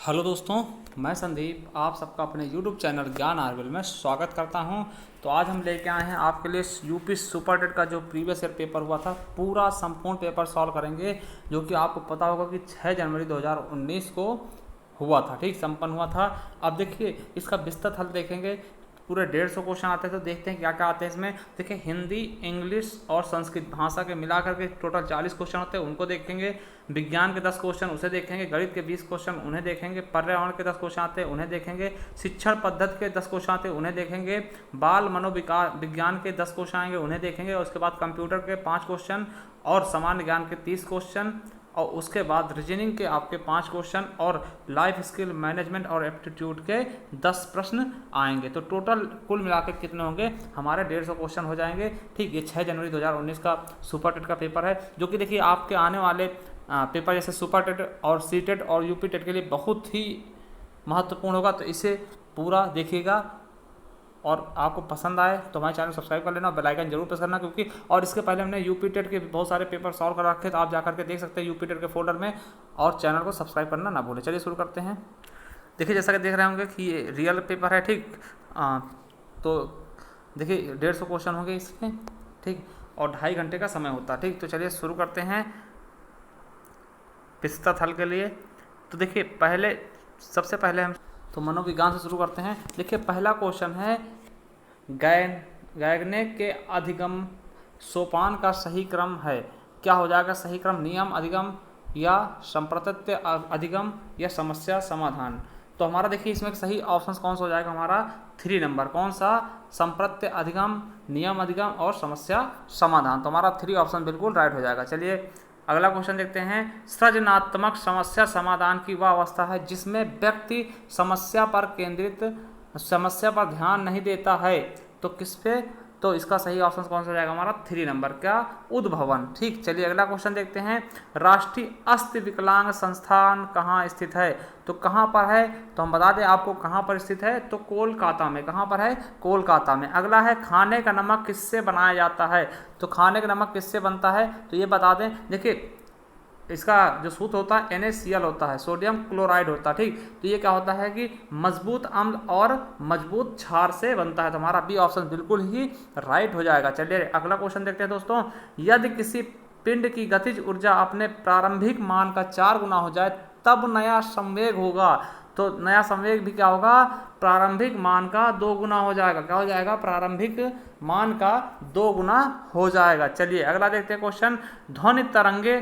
Hello दोस्तों, मैं संदीप आप सबका अपने YouTube चैनल ज्ञान आर्विल में स्वागत करता हूं। तो आज हम लेके आए हैं आपके लिए यूपी सुपर टेट का जो प्रीवियस ईयर पेपर हुआ था, पूरा संपूर्ण पेपर सॉल्व करेंगे। जो कि आपको पता होगा कि 6 जनवरी 2019 को हुआ था, ठीक, संपन्न हुआ था। अब देखिए इसका विस्तृत हल देखेंगे। पूरे 150 क्वेश्चन आते हैं, तो देखते हैं क्या क्या आते हैं इसमें। देखिए हिंदी, इंग्लिश और संस्कृत भाषा के मिलाकर के टोटल 40 क्वेश्चन होते हैं, उनको देखेंगे। विज्ञान के 10 क्वेश्चन उसे देखेंगे, गणित के 20 क्वेश्चन उन्हें देखेंगे, पर्यावरण के 10 क्वेश्चन आते हैं उन्हें देखेंगे, शिक्षण पद्धति के 10 क्वेश्चन आते हैं उन्हें देखेंगे, बाल मनोविकार विज्ञान के 10 क्वेश्चन आएंगे उन्हें देखेंगे, और उसके बाद कंप्यूटर के 5 क्वेश्चन और सामान्य ज्ञान के 30 क्वेश्चन, और उसके बाद रीजनिंग के आपके 5 क्वेश्चन और लाइफ स्किल मैनेजमेंट और एप्टीट्यूड के 10 प्रश्न आएंगे। तो टोटल कुल मिलाकर कितने होंगे हमारे 150 क्वेश्चन हो जाएंगे। ठीक, ये 6 जनवरी 2019 का सुपर टेट का पेपर है, जो कि देखिए आपके आने वाले पेपर जैसे सुपर टेट और सी टेट और यूपी टेट के लिए बहुत ही महत्वपूर्ण होगा। तो इसे पूरा देखिएगा, और आपको पसंद आए तो हमारे चैनल सब्सक्राइब कर लेना और बेल आइकन जरूर प्रेस करना, क्योंकि और इसके पहले हमने यूपी टेट के बहुत सारे पेपर सॉल्व कर रखे, तो आप जाकर के देख सकते हैं यूपी टेट के फोल्डर में, और चैनल को सब्सक्राइब करना ना भूलें। चलिए शुरू करते हैं। देखिए जैसा कि देख रहे होंगे कि ये रियल पेपर है, ठीक। तो देखिए 150 क्वेश्चन होंगे इसमें, ठीक, और 2.5 घंटे का समय होता है, ठीक। तो चलिए शुरू करते हैं विस्तृत हल के लिए। तो देखिए सबसे पहले हम तो मनोविज्ञान से शुरू करते हैं। देखिए पहला क्वेश्चन है, गैगने के अधिगम सोपान का सही क्रम है। क्या हो जाएगा सही क्रम? नियम अधिगम या संप्रत्यय अधिगम या समस्या समाधान। तो हमारा देखिए इसमें सही ऑप्शन कौन सा हो जाएगा हमारा 3 नंबर। कौन सा? संप्रत्यय अधिगम, नियम अधिगम और समस्या समाधान। तो हमारा 3 ऑप्शन बिल्कुल राइट हो जाएगा। चलिए अगला क्वेश्चन देखते हैं। सृजनात्मक समस्या समाधान की वह अवस्था है जिसमें व्यक्ति समस्या पर ध्यान नहीं देता है। तो किस पे? तो इसका सही ऑप्शन कौन सा हो जाएगा हमारा 3 नंबर। क्या? उद्भवन। ठीक, चलिए अगला क्वेश्चन देखते हैं। राष्ट्रीय अस्थि विकलांग संस्थान कहाँ स्थित है? तो कहाँ पर है? तो हम बता दें आपको कहाँ पर स्थित है, तो कोलकाता में। कहाँ पर है? कोलकाता में। अगला है, खाने का नमक किससे बनाया जाता है? तो खाने का नमक किससे बनता है तो ये बता दें। देखिए इसका जो सूत्र होता है NaCl होता है, सोडियम क्लोराइड होता है, ठीक। तो ये क्या होता है कि मजबूत अम्ल और मजबूत क्षार से बनता है। तो हमारा बी ऑप्शन बिल्कुल ही राइट हो जाएगा। चलिए अगला क्वेश्चन देखते हैं दोस्तों। यदि किसी पिंड की गतिज ऊर्जा अपने प्रारंभिक मान का 4 गुना हो जाए तब नया संवेग होगा। तो नया संवेग भी क्या होगा? प्रारंभिक मान का 2 गुना हो जाएगा। क्या हो जाएगा? प्रारंभिक मान का 2 गुना हो जाएगा। चलिए अगला देखते हैं क्वेश्चन। ध्वनि तरंगे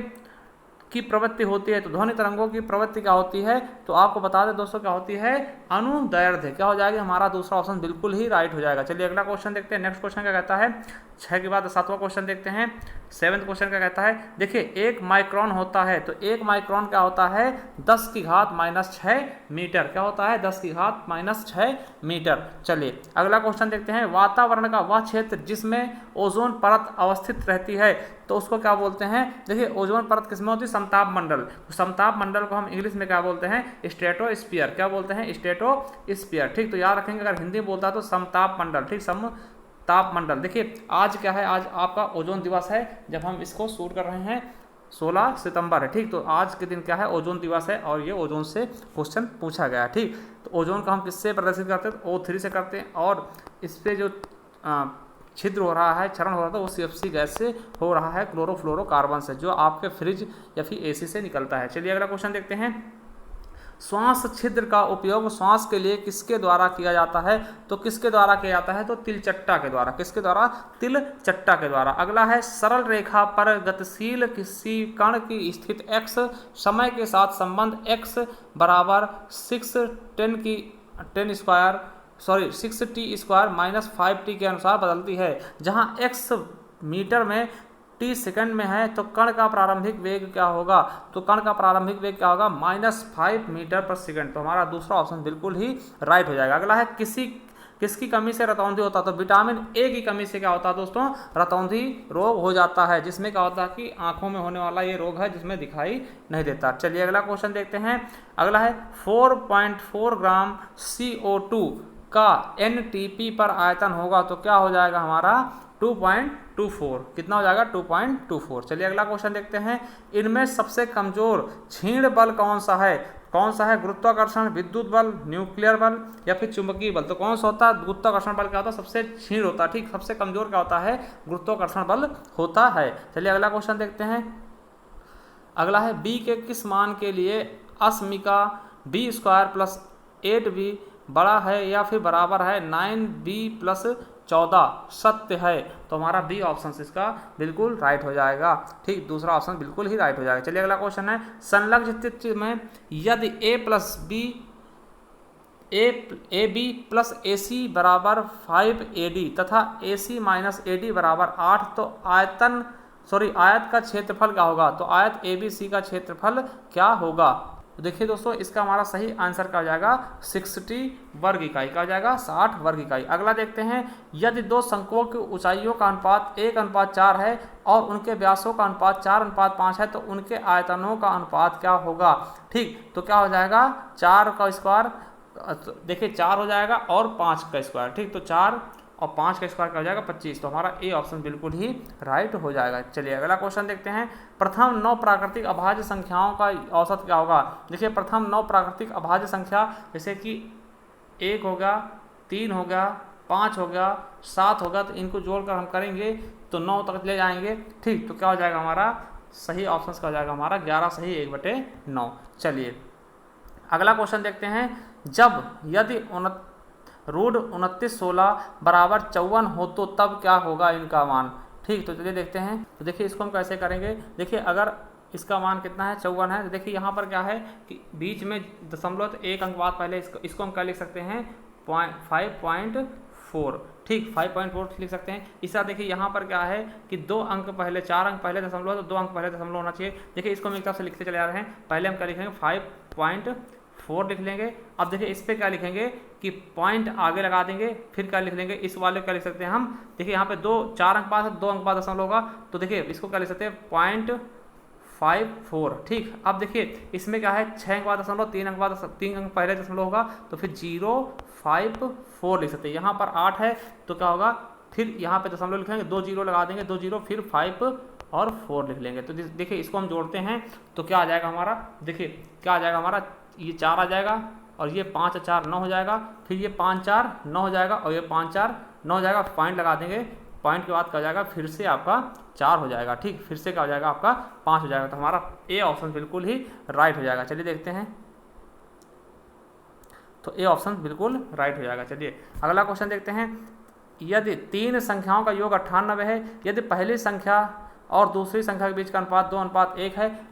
की प्रवृत्ति होती है। तो ध्वनि तरंगों की प्रवृत्ति क्या होती है? तो आपको बता दें दोस्तों क्या होती है? अनुदैर्ध्य। क्या हो जाएगा? हमारा दूसरा ऑप्शन बिल्कुल ही राइट हो जाएगा। चलिए अगला क्वेश्चन देखते हैं। नेक्स्ट क्वेश्चन क्या कहता है? 6 के बाद 7वां क्वेश्चन देखते हैं। 7th क्वेश्चन क्या कहता है? देखिए 1 माइक्रोन होता है। तो 1 माइक्रोन क्या होता है? 10 की घात -6 मीटर। क्या होता है? 10 की घात -6 मीटर। चलिए अगला क्वेश्चन देखते हैं। वातावरण का वह क्षेत्र जिसमें ओजोन परत अवस्थित रहती है, तो उसको क्या बोलते हैं? देखिए ओजोन परत किसमें होती है? समताप मंडल। तो समताप मंडल को हम इंग्लिश में क्या बोलते हैं? स्ट्रेटोस्फीयर। क्या बोलते हैं? स्ट्रेटोस्फीयर। ठीक, तो याद रखेंगे अगर हिंदी बोलता है तो समताप मंडल, ठीक, समताप मंडल। देखिए आज क्या है? आज आपका ओजोन दिवस है। जब हम इसको शूट कर रहे हैं 16 सितंबर है, ठीक। तो आज के दिन क्या है? ओजोन दिवस है, और ये ओजोन से क्वेश्चन पूछा गया, ठीक। तो ओजोन का हम किससे प्रदर्शित करते हैं? तो O3 से करते हैं, और इस पर जो छिद्र हो रहा है, क्षरण हो रहा था, वो CFC गैस से हो रहा है, क्लोरोफ्लोरोकार्बन से, जो आपके फ्रिज या फिर AC से निकलता है। चलिए अगला क्वेश्चन देखते हैं। श्वास छिद्र का उपयोग श्वास के लिए किसके द्वारा किया जाता है? तो किसके द्वारा किया जाता है? तो तिलचट्टा के द्वारा। किसके द्वारा? तिलचट्टा के द्वारा। अगला है, सरल रेखा पर गतिशील किसी कण की स्थिति x समय के साथ संबंध x बराबर 6t² -5t के अनुसार बदलती है। जहां x मीटर में t सेकंड में है, तो कण का प्रारंभिक वेग क्या होगा? तो कण का प्रारंभिक वेग क्या होगा? -5 मीटर पर सेकंड। तो हमारा दूसरा ऑप्शन बिल्कुल ही राइट हो जाएगा। अगला है, किसकी कमी से रतौंधी होता है? तो विटामिन ए की कमी से क्या होता है दोस्तों? रतौंधी रोग हो जाता है, जिसमें क्या होता है कि आंखों में होने वाला ये रोग है, जिसमें दिखाई नहीं देता। चलिए अगला क्वेश्चन देखते हैं। अगला है, 4.4 ग्राम CO2 का NTP पर आयतन होगा। तो क्या हो जाएगा हमारा? 2.24। कितना हो जाएगा? 2.24। चलिए अगला क्वेश्चन देखते हैं। इनमें सबसे कमजोर क्षीण बल कौन सा है? कौन सा है? गुरुत्वाकर्षण, विद्युत बल, न्यूक्लियर बल या फिर चुंबकीय बल। तो कौन सा होता है? गुरुत्वाकर्षण बल क्या होता है? सबसे क्षीण होता है, ठीक, सबसे कमजोर क्या होता है? गुरुत्वाकर्षण बल होता है। चलिए अगला क्वेश्चन देखते हैं। अगला है b के किस मान के लिए असमीका b² प्लस 8b बड़ा है या फिर बराबर है 9b प्लस 14 सत्य है। तो हमारा बी ऑप्शन इसका बिल्कुल राइट हो जाएगा, ठीक, दूसरा ऑप्शन बिल्कुल ही राइट हो जाएगा। चलिए अगला क्वेश्चन है, संलग्न स्थिति में यदि ए बी प्लस ए सी बराबर 5AD तथा ए सी माइनस AD बराबर 8 तो आयत का क्षेत्रफल क्या होगा? तो आयत ABC का क्षेत्रफल क्या होगा? तो देखिए दोस्तों, इसका हमारा सही आंसर क्या हो जाएगा? 60 वर्ग इकाई का हो जाएगा, 60 वर्ग इकाई। अगला देखते हैं, यदि दो शंकुओं की ऊंचाइयों का अनुपात 1:4 है और उनके व्यासों का अनुपात 4:5 है तो उनके आयतनों का अनुपात क्या होगा? ठीक, तो क्या हो जाएगा? 4 का स्क्वायर, देखिए 4 हो जाएगा और 5 का स्क्वायर, ठीक, तो 4 और 5 का स्क्वायर क्या हो जाएगा? 25। तो हमारा ए ऑप्शन बिल्कुल ही राइट हो जाएगा। चलिए अगला क्वेश्चन देखते हैं, प्रथम 9 प्राकृतिक अभाज्य संख्याओं का औसत क्या होगा? देखिए प्रथम 9 प्राकृतिक अभाज्य संख्या जैसे कि 1 हो गया, 3 हो गया, 5 हो गया, 7 हो गया, तो इनको जोड़कर हम करेंगे तो 9 तक ले जाएंगे, ठीक, तो क्या हो जाएगा? हमारा सही ऑप्शन क्या हो जाएगा? हमारा 11 सही 1/9। चलिए अगला क्वेश्चन देखते हैं, जब यदि रूट 2916 बराबर 54 हो तो तब क्या होगा इनका मान? ठीक, तो चलिए देखते हैं। तो देखिए इसको हम कैसे करेंगे, देखिए अगर इसका मान कितना है? 54 है, तो देखिए यहाँ पर क्या है कि बीच में दशमलव, तो एक अंक बाद पहले इसको हम क्या लिख सकते हैं? 5.4, ठीक, 5.4 लिख सकते हैं। इस तरह देखिए यहाँ पर क्या है कि 2 अंक पहले, 4 अंक पहले दशमलव, तो 2 अंक पहले दशमलव होना चाहिए। देखिए इसको हम एक तरफ से लिखते चले जा रहे हैं, पहले हम क्या लिखेंगे? 5.4 लिख लेंगे। अब देखिए इस पर क्या लिखेंगे कि पॉइंट आगे लगा देंगे, फिर क्या लिख लेंगे? इस वाले क्या लिख सकते हैं हम? देखिए यहाँ पे 4 अंक बाद है, 2 अंक बाद दशमलव होगा, तो देखिए इसको क्या लिख सकते हैं? 0.54, ठीक। अब देखिए इसमें क्या है? 6 अंक बाद दशमलव, 3 अंक बाद 3 अंक पहले दशमलव होगा, तो फिर 0.54 लिख सकते हैं। यहाँ पर 8 है तो क्या होगा? फिर यहाँ पे दशमलव लिखेंगे, 2 जीरो लगा देंगे, 2 जीरो, फिर 5 और 4 लिख लेंगे। तो देखिए इसको हम जोड़ते हैं तो क्या आ जाएगा हमारा? देखिए क्या आ जाएगा हमारा? ये 4 आ जाएगा और ये 5 और 4 9 हो जाएगा, फिर ये 5 4 9 हो जाएगा और ये 5 4 9 हो जाएगा। पॉइंट लगा देंगे, पॉइंट के बाद क्या हो जाएगा? फिर से आपका 4 हो जाएगा, ठीक, फिर से क्या हो जाएगा? आपका 5 हो जाएगा। तो हमारा ए ऑप्शन बिल्कुल ही राइट हो जाएगा। चलिए देखते हैं, तो ए ऑप्शन बिल्कुल राइट हो जाएगा। चलिए अगला क्वेश्चन देखते हैं, यदि 3 संख्याओं का योग 98 है, यदि पहली संख्या और दूसरी संख्या के बीच का अनुपात 2:1 है,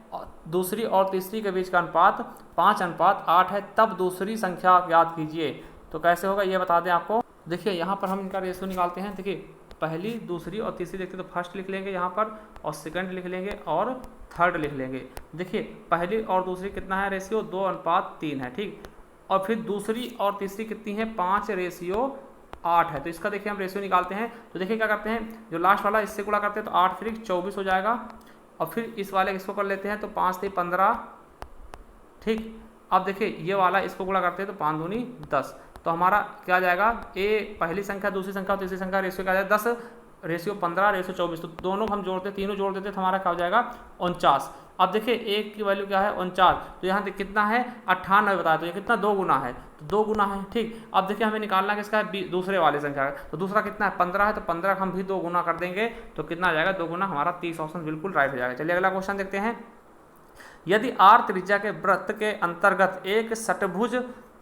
दूसरी और तीसरी के बीच का अनुपात 5:8 है, तब दूसरी संख्या याद कीजिए। तो कैसे होगा ये बता दें आपको। देखिए यहाँ पर हम इनका रेशियो निकालते हैं। देखिए पहली, दूसरी और तीसरी देखते तो फर्स्ट लिख लेंगे यहाँ पर, और सेकंड लिख लेंगे और थर्ड लिख लेंगे। देखिए पहली और दूसरी कितना है रेशियो? 2:3 है, ठीक, और फिर दूसरी और तीसरी कितनी है? 5:8 है। तो इसका देखिए हम रेशियो निकालते हैं। तो देखिए क्या करते हैं, जो लास्ट वाला इससे गुणा करते हैं तो 8 फिर 24 हो जाएगा, और फिर इस वाले इसको कर लेते हैं तो 5 3 15, ठीक। अब देखिए ये वाला इसको गुणा करते हैं तो 5 दूनी 10। तो हमारा क्या जाएगा? ए पहली संख्या, दूसरी संख्या और तीसरी संख्या रेशियो क्या जाएगा? 10 रेशियो 15 रेशियो 24। तो दोनों हम जोड़ते, तीनों जोड़ देते तो हमारा क्या हो जाएगा? 49। अब देखिए एक की वैल्यू क्या है? 49। तो यहाँ कितना है? 98 बताया, तो ये कितना? 2 गुना है, तो 2 गुना है, ठीक। अब देखिए हमें निकालना किसका है? दूसरे वाले संख्या का। तो दूसरा कितना है? 15 है, तो 15 हम भी 2 गुना कर देंगे तो कितना आ जाएगा? 2 गुना। हमारा 30 ऑप्शन बिल्कुल राइट हो जाएगा। चलिए अगला क्वेश्चन देखते हैं, यदि r त्रिज्या के वृत्त के अंतर्गत एक षट्भुज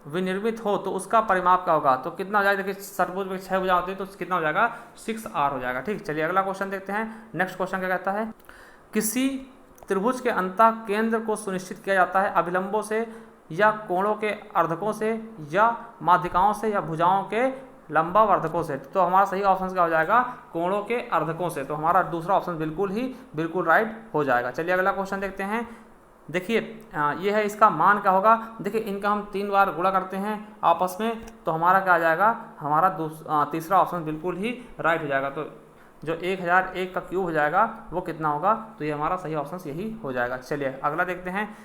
विनिर्मित हो तो उसका परिमाप क्या होगा? तो कितना हो जाएगा? देखिए षट्भुज में 6 भुजा होती है तो कितना हो जाएगा? 6r हो जाएगा, ठीक। चलिए अगला क्वेश्चन देखते हैं। नेक्स्ट क्वेश्चन क्या कहता है, किसी त्रिभुज के अंतः केंद्र को सुनिश्चित किया जाता है अभिलंबों से या कोणों के अर्धकों से या माध्यिकाओं से या भुजाओं के लंबावर्धकों से। तो हमारा सही ऑप्शन क्या हो जाएगा? कोणों के अर्धकों से। तो हमारा दूसरा ऑप्शन बिल्कुल राइट हो जाएगा। चलिए अगला क्वेश्चन देखते हैं। देखिए ये है, इसका मान क्या होगा? देखिए इनका हम 3 बार गुणा करते हैं आपस में तो हमारा क्या आ जाएगा? हमारा तीसरा ऑप्शन बिल्कुल ही राइट हो जाएगा। तो जो 1001 का क्यूब हो जाएगा वो कितना होगा? तो ये हमारा सही ऑप्शन यही हो जाएगा। चलिए अगला देखते हैं।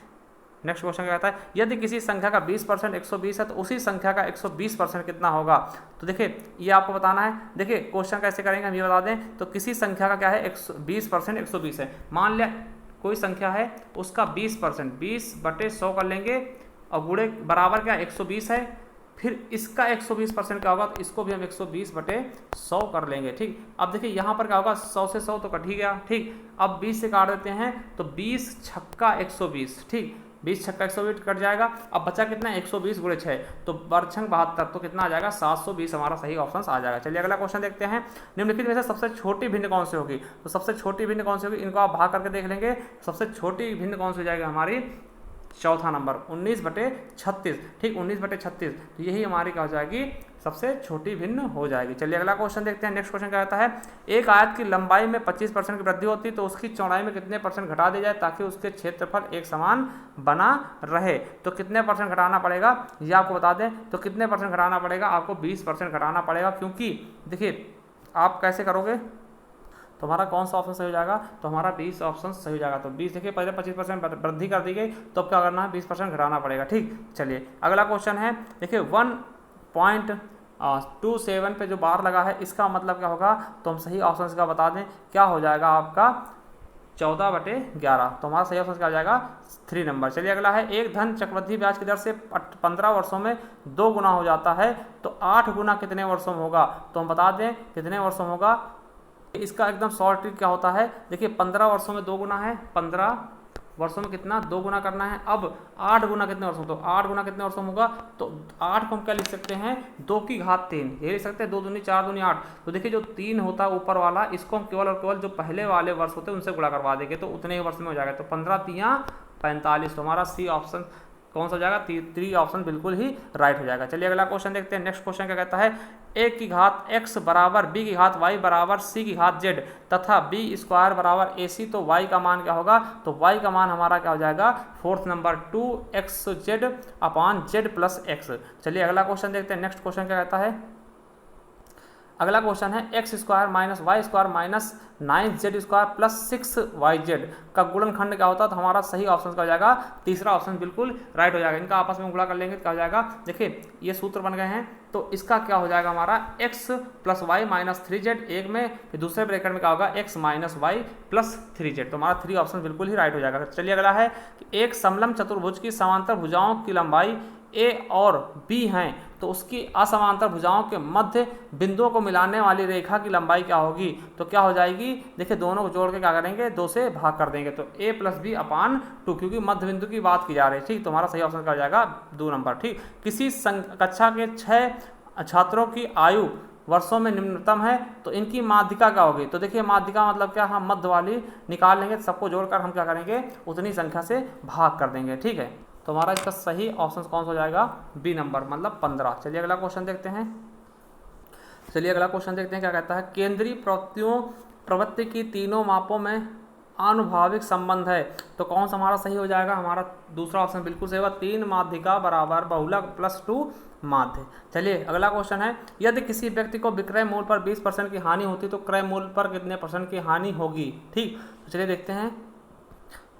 नेक्स्ट क्वेश्चन क्या कहता है, यदि किसी संख्या का 20% 120 है तो उसी संख्या का 120% कितना होगा? तो देखिए ये आपको बताना है। देखिए क्वेश्चन कैसे करेंगे हम ये बता दें। तो किसी संख्या का क्या है? 20% 120 है। मान लिया कोई संख्या है उसका 20%, 20/100 कर लेंगे और गुणे बराबर क्या 120 है, फिर इसका 120% क्या होगा, तो इसको भी हम 120/100 कर लेंगे। ठीक, अब देखिए यहाँ पर क्या होगा, 100 से 100 तो कट ही गया। ठीक, अब 20 से काट देते हैं तो 20 छक्का 120, ठीक 20 छक्का 120 कट जाएगा। अब बचा कितना 120 गुणे 6 तो बरछंग 72, तो कितना आ जाएगा 720 हमारा सही ऑप्शन आ जाएगा। चलिए अगला क्वेश्चन देखते हैं। निम्नलिखित में से सबसे छोटी भिन्न कौन सी होगी, तो सबसे छोटी भिन्न कौन सी होगी, इनको आप भाग करके देख लेंगे। सबसे छोटी भिन्न कौन सी हो जाएगी हमारी, चौथा नंबर 19/36, ठीक 19/36, तो यही हमारी क्या हो जाएगी, सबसे छोटी भिन्न हो जाएगी। चलिए अगला क्वेश्चन देखते हैं। नेक्स्ट क्वेश्चन क्या कहता है, एक आयत की लंबाई में 25% की वृद्धि होती है तो उसकी चौड़ाई में कितने % घटा दी जाए ताकि उसके क्षेत्रफल एक समान बना रहे, तो कितने % घटाना पड़ेगा, ये आपको बता दें। तो कितने % घटाना पड़ेगा, आपको 20% घटाना पड़ेगा, क्योंकि देखिए आप कैसे करोगे, तो हमारा कौन सा ऑप्शन सही हो जाएगा, तो हमारा 20 ऑप्शन सही हो जाएगा। तो 20 देखिए पहले 25% वृद्धि कर दी गई, तो अब क्या करना है 20% घटाना पड़ेगा। ठीक, चलिए अगला क्वेश्चन है। देखिए 1.27 पे जो बार लगा है इसका मतलब क्या होगा, तो हम सही ऑप्शन का बता दें, क्या हो जाएगा आपका 14/11, तो हमारा सही ऑप्शन क्या हो जाएगा 3 नंबर। चलिए अगला है, एक धन चक्रवृद्धि ब्याज की दर से 15 वर्षों में 2 गुना हो जाता है तो 8 गुना कितने वर्षों में होगा, तो हम बता दें कितने वर्षों में होगा। इसका एकदम शॉर्ट ट्रिक क्या होता है, देखिए 15 वर्षों में 2 गुना है, 15 वर्षों में कितना 2 गुना करना है। अब 8 गुना कितने वर्षों, तो 8 गुना कितने वर्षों में होगा, तो 8 को हम क्या लिख सकते हैं 2 की घात 3, ये लिख सकते हैं 2 दूनी 4 दूनी 8। तो देखिए जो 3 होता है ऊपर वाला, इसको हम केवल और केवल जो पहले वाले वर्ष होते हैं उनसे गुणा करवा देंगे तो उतने ही वर्ष में हो जाएगा। तो 15 तियां 45, तो हमारा सी ऑप्शन कौन सा हो जाएगा, 3 ऑप्शन बिल्कुल ही राइट हो जाएगा। चलिए अगला क्वेश्चन देखते हैं। नेक्स्ट क्वेश्चन क्या कहता है, a की घात x बराबर b की घात y बराबर c की घात z तथा b स्क्वायर बराबर ac, तो y का मान क्या होगा, तो y का मान हमारा क्या हो जाएगा 4th नंबर 2xz/z+x। चलिए अगला क्वेश्चन देखते हैं। नेक्स्ट क्वेश्चन क्या कहता है, अगला क्वेश्चन है x square minus y square minus 9z² plus 6yz का गुणनखंड क्या होता है, तो हमारा सही ऑप्शन क्या हो जाएगा, तीसरा ऑप्शन बिल्कुल राइट हो जाएगा। इनका आपस में गुणा कर लेंगे तो क्या हो जाएगा, देखिए ये सूत्र बन गए हैं, तो इसका क्या हो जाएगा हमारा x plus Y minus 3z एक में, फिर दूसरे ब्रैकेट में क्या होगा x minus Y plus 3z, तो हमारा 3 ऑप्शन बिल्कुल ही राइट हो जाएगा। चलिए अगला है कि एक समलंब चतुर्भुज की समांतर भुजाओं की लंबाई ए और बी हैं तो उसकी असमांतर भुजाओं के मध्य बिंदुओं को मिलाने वाली रेखा की लंबाई क्या होगी, तो क्या हो जाएगी, देखिए दोनों को जोड़ के क्या करेंगे 2 से भाग कर देंगे, तो a + b/2, क्योंकि मध्य बिंदु की बात की जा रही है। ठीक, तो हमारा सही ऑप्शन क्या हो जाएगा 2 नंबर। ठीक, किसी कक्षा के 6 छात्रों की आयु वर्षों में निम्नतम है तो इनकी माध्यिका क्या होगी, तो देखिए माध्यिका मतलब क्या, हम मध्य वाली निकाल लेंगे, सबको जोड़कर हम क्या करेंगे उतनी संख्या से भाग कर देंगे। ठीक है, तो हमारा इसका सही ऑप्शन कौन सा हो जाएगा, बी नंबर मतलब 15। चलिए अगला क्वेश्चन देखते हैं। चलिए अगला क्वेश्चन देखते हैं क्या कहता है, केंद्रीय प्रवृत्ति की तीनों मापों में आनुभाविक संबंध है तो कौन सा हमारा सही हो जाएगा, हमारा दूसरा ऑप्शन बिल्कुल सही होगा, 3 माध्यिका बराबर बहुलक प्लस 2 माध्य। चलिए अगला क्वेश्चन है, यदि किसी व्यक्ति को विक्रय मूल्य पर 20% की हानि होती तो क्रय मूल्य पर कितने % की हानि होगी। ठीक, तो चलिए देखते हैं,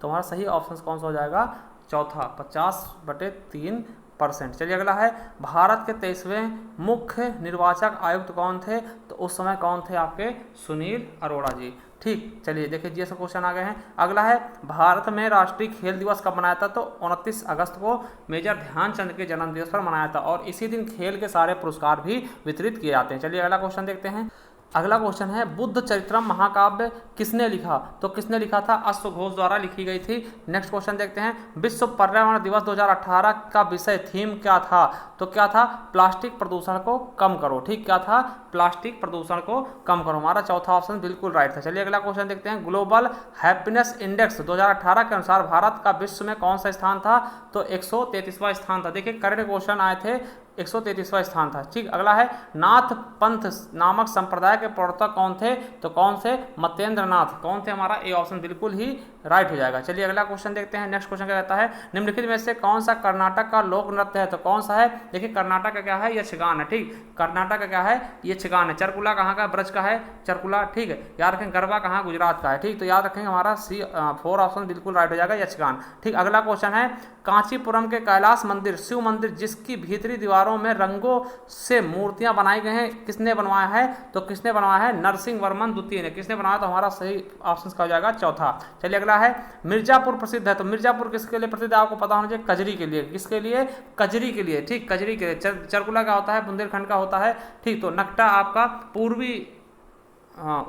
तो हमारा सही ऑप्शन कौन सा हो जाएगा, चौथा 50/3%। चलिए अगला है, भारत के 23वें मुख्य निर्वाचक आयुक्त कौन थे, तो उस समय कौन थे आपके सुनील अरोड़ा जी। ठीक, चलिए देखिए जी क्वेश्चन आ गए हैं। अगला है, भारत में राष्ट्रीय खेल दिवस कब मनाया था, तो 29 अगस्त को मेजर ध्यानचंद के जन्म दिवस पर मनाया था और इसी दिन खेल के सारे पुरस्कार भी वितरित किए जाते हैं। चलिए अगला क्वेश्चन देखते हैं। अगला क्वेश्चन है, बुद्ध चरित्रम महाकाव्य किसने लिखा, तो किसने लिखा था, अश्व घोष द्वारा लिखी गई थी। नेक्स्ट क्वेश्चन देखते हैं, विश्व पर्यावरण दिवस 2018 का विषय थीम क्या था, तो क्या था, प्लास्टिक प्रदूषण को कम करो। ठीक, क्या था, प्लास्टिक प्रदूषण को कम करो, हमारा चौथा ऑप्शन बिल्कुल राइट था। चलिए अगला क्वेश्चन देखते हैं, ग्लोबल हैप्पीनेस इंडेक्स 2018 के अनुसार भारत का विश्व में कौन सा स्थान था, तो 133वां स्थान था। देखिए करंट क्वेश्चन आए थे, 133वां स्थान था। ठीक, अगला है, नाथ पंथ नामक संप्रदाय के प्रवर्तक कौन थे, तो कौन से, मत्येंद्र नाथ, कौन थे, हमारा ए ऑप्शन बिल्कुल ही राइट हो जाएगा। चलिए अगला क्वेश्चन देखते हैं। नेक्स्ट क्वेश्चन क्या कहता है, निम्नलिखित में से कौन सा कर्नाटक का लोक नृत्य है, तो कौन सा है, देखिए कर्नाटक का क्या है, यक्षगान है। ठीक, कर्नाटक का क्या है, यक्षगान है। चरकुला कहाँ का, ब्रज का है चरकुला। ठीक है, याद रखें, गरबा कहाँ, गुजरात का है। ठीक, तो याद रखेंगे हमारा सी 4 ऑप्शन बिल्कुल राइट हो जाएगा, यक्षगान। ठीक, अगला क्वेश्चन है, कांचीपुरम के कैलाश मंदिर शिव मंदिर जिसकी भीतरी दीवारों में रंगों से मूर्तियां बनाई गई हैं, किसने बनवाया है, तो किसने बनवाया है, नरसिंह वर्मन द्वितीय ने। किसने बनाया, तो हमारा सही ऑप्शन का हो जाएगा चौथा। चलिए अगला अगला है मिर्जापुर प्रसिद्ध है, तो मिर्जापुर किसके लिए प्रसिद्ध है आपको पता होना चाहिए, कजरी के लिए। किसके लिए? कजरी के लिए, ठीक, कजरी के लिए। चरकुला का होता है, बुंदेलखंड का होता है, ठीक। तो नक्टा आपका पूर्वी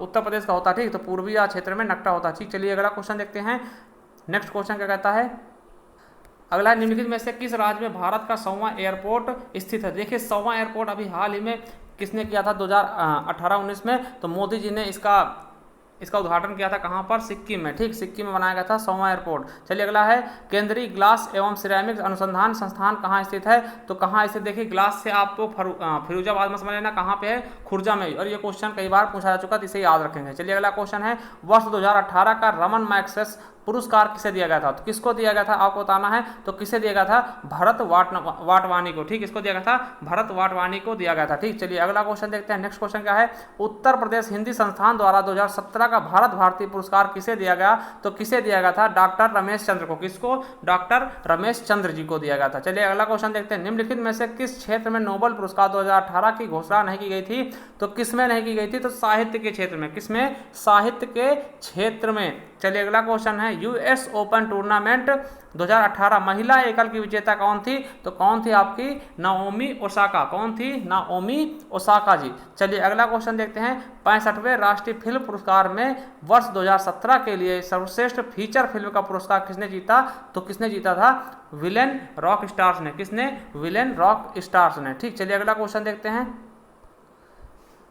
उत्तर प्रदेश का होता है, ठीक। तो पूर्वी क्षेत्र में नक्टा होता है, ठीक। चलिए अगला क्वेश्चन देखते हैं। नेक्स्ट क्वेश्चन क्या कहता है, अगला है निम्नलिखित में से किस राज्य में भारत का 100वां एयरपोर्ट स्थित है। देखिए 100वां एयरपोर्ट अभी हाल ही में किसने किया था 2018-19 में, तो मोदी जी ने इसका उद्घाटन किया था। कहाँ पर? सिक्किम में, ठीक, सिक्किम में बनाया गया था 100वां एयरपोर्ट। चलिए अगला है केंद्रीय ग्लास एवं सिरेमिक्स अनुसंधान संस्थान कहाँ स्थित है, तो कहाँ स्थित, देखिए ग्लास से आपको फिरोजाबाद में समझ लेना कहाँ पे है, खुर्जा में, और ये क्वेश्चन कई बार पूछा जा चुका है, इसे याद रखेंगे। चलिए अगला क्वेश्चन है वर्ष 2018 का रमन मैग्सेस पुरस्कार किसे दिया गया था, तो किसको दिया गया था आपको बताना है, तो किसे दिया गया था, भरत वाटवानी को, ठीक, इसको दिया गया था, भरत वाटवानी को दिया गया था, ठीक। चलिए अगला क्वेश्चन देखते हैं। नेक्स्ट क्वेश्चन क्या है, उत्तर प्रदेश हिंदी संस्थान द्वारा 2017 का भारत भारती पुरस्कार किसे दिया गया, तो किसे दिया गया था, डॉक्टर रमेश चंद्र को। किसको? डॉक्टर रमेश चंद्र जी को दिया गया था। चलिए अगला क्वेश्चन देखते हैं। निम्नलिखित में से किस क्षेत्र में नोबेल पुरस्कार 2018 की घोषणा नहीं की गई थी, तो किसमें नहीं की गई थी, तो साहित्य के क्षेत्र में। किसमें? साहित्य के क्षेत्र में। चलिए अगला क्वेश्चन है यूएस ओपन टूर्नामेंट 2018 महिला एकल की विजेता कौन थी, तो कौन थी आपकी, नाओमी ओसाका। कौन थी? नाओमी ओसाका जी। चलिए अगला क्वेश्चन देखते हैं। 65वें राष्ट्रीय फिल्म पुरस्कार में वर्ष 2017 के लिए सर्वश्रेष्ठ फीचर फिल्म का पुरस्कार किसने जीता, तो किसने जीता था, विलेन रॉक स्टार्स ने। किसने? विलेन रॉक स्टार्स ने, ठीक। चलिए अगला क्वेश्चन देखते हैं।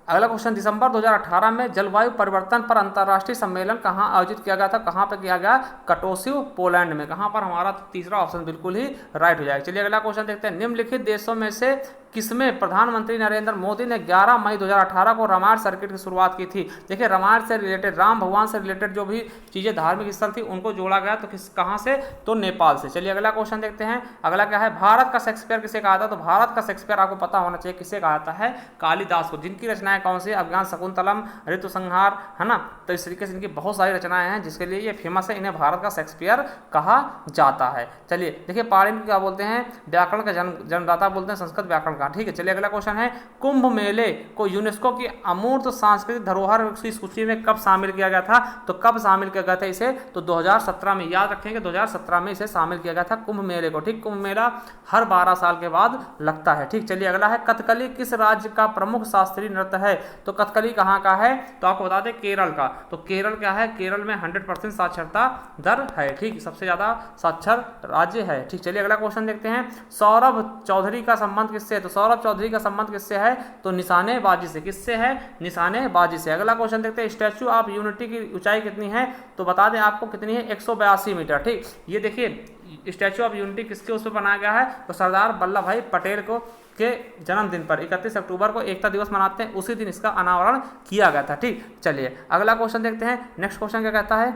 अगला क्वेश्चन दिसंबर 2018 में जलवायु परिवर्तन पर अंतर्राष्ट्रीय सम्मेलन कहाँ आयोजित किया गया था, कहाँ पे किया गया, कटोसिव पोलैंड में। कहाँ पर? हमारा तीसरा ऑप्शन बिल्कुल ही राइट हो जाएगा। चलिए अगला क्वेश्चन देखते हैं। निम्नलिखित देशों में से किसमें प्रधानमंत्री नरेंद्र मोदी ने 11 मई 2018 को रामायण सर्किट की शुरुआत की थी। देखिए रामायण से रिलेटेड, राम भगवान से रिलेटेड जो भी चीज़ें धार्मिक स्थल थी उनको जोड़ा गया, तो कहाँ से, तो नेपाल से। चलिए अगला क्वेश्चन देखते हैं। अगला क्या है, भारत का शेक्सपियर किसे कहा था, तो भारत का शेक्सपियर आपको पता होना चाहिए किसे कहा जाता है, कालिदास को। जिनकी रचनाएं कौन सी, अभिज्ञान शकुंतलम, ऋतु संहार, है ना। तो इस तरीके से इनकी बहुत सारी रचनाएं हैं जिसके लिए ये फेमस है, इन्हें भारत का शेक्सपियर कहा जाता है। चलिए देखिए पाणिनि क्या बोलते हैं, व्याकरण का जन्मदाता बोलते हैं, संस्कृत व्याकरण का, ठीक है। चलिए अगला क्वेश्चन है कुंभ मेले को यूनेस्को की अमूर्त सांस्कृतिक धरोहर की सूची में कब शामिल किया गया था, तो कब शामिल किया गया था इसे, तो 2017 में। याद रखेंगे 2017 में इसे शामिल किया गया था कुंभ मेले को, ठीक। कुंभ मेला हर 12 साल के बाद लगता है, ठीक। चलिए अगला है कथकली किस राज्य का प्रमुख शास्त्रीय नृत्य है, तो कथकली कहाँ का है, तो आपको बता दें केरल का। तो केरल क्या है, केरल में 100% साक्षरता दर है, ठीक, सबसे ज्यादा साक्षर राज्य है, ठीक। चलिए अगला क्वेश्चन देखते हैं। सौरभ चौधरी का संबंध किससे है, तो सौरभ चौधरी का संबंध किससे है, तो निशानेबाजी से। किससे है, निशानेबाजी से। अगला क्वेश्चन देखते हैं। स्टैच्यू ऑफ यूनिटी की ऊंचाई कितनी है, तो बता दें आपको कितनी है, 182 मीटर, ठीक। ये देखिए स्टैच्यू ऑफ यूनिटी किसके उस पर बनाया गया है, तो सरदार वल्लभ भाई पटेल को के जन्मदिन पर 31 अक्टूबर को एकता दिवस मनाते हैं, उसी दिन इसका अनावरण किया गया था, ठीक। चलिए अगला क्वेश्चन देखते हैं। नेक्स्ट क्वेश्चन क्या कहता है,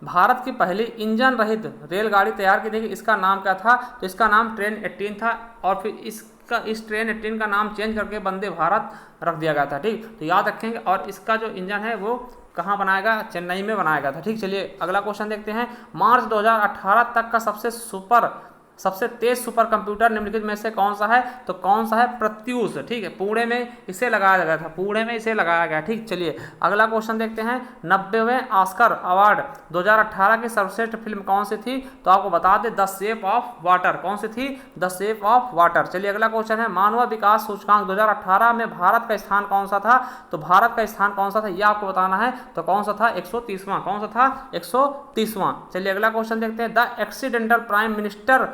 भारत की पहली इंजन रहित रेलगाड़ी तैयार की थी, इसका नाम क्या था, तो इसका नाम ट्रेन 18 था, और फिर इस ट्रेन 18 का नाम चेंज करके वंदे भारत रख दिया गया था, ठीक। तो याद रखेंगे। और इसका जो इंजन है वो कहाँ बनाया गया, चेन्नई में बनाया गया था, ठीक। चलिए अगला क्वेश्चन देखते हैं। मार्च 2018 तक का सबसे तेज सुपर कंप्यूटर निम्नलिखित में से कौन सा है, तो कौन सा है, प्रत्यूष, ठीक है। पुणे में इसे लगाया गया था, पुणे में इसे लगाया गया, ठीक। चलिए अगला क्वेश्चन देखते हैं। 90वें ऑस्कर अवार्ड 2018 की सर्वश्रेष्ठ फिल्म कौन सी थी, तो आपको बता दें द शेप ऑफ वाटर। कौन सी थी, द शेप ऑफ वाटर। चलिए अगला क्वेश्चन है। मानव विकास सूचकांक 2018 में भारत का स्थान कौन सा था, तो भारत का स्थान कौन सा था, यह आपको बताना है, तो कौन सा था, 130वां। कौन सा था, 130वां। चलिए अगला क्वेश्चन देखते हैं। द एक्सीडेंटल प्राइम मिनिस्टर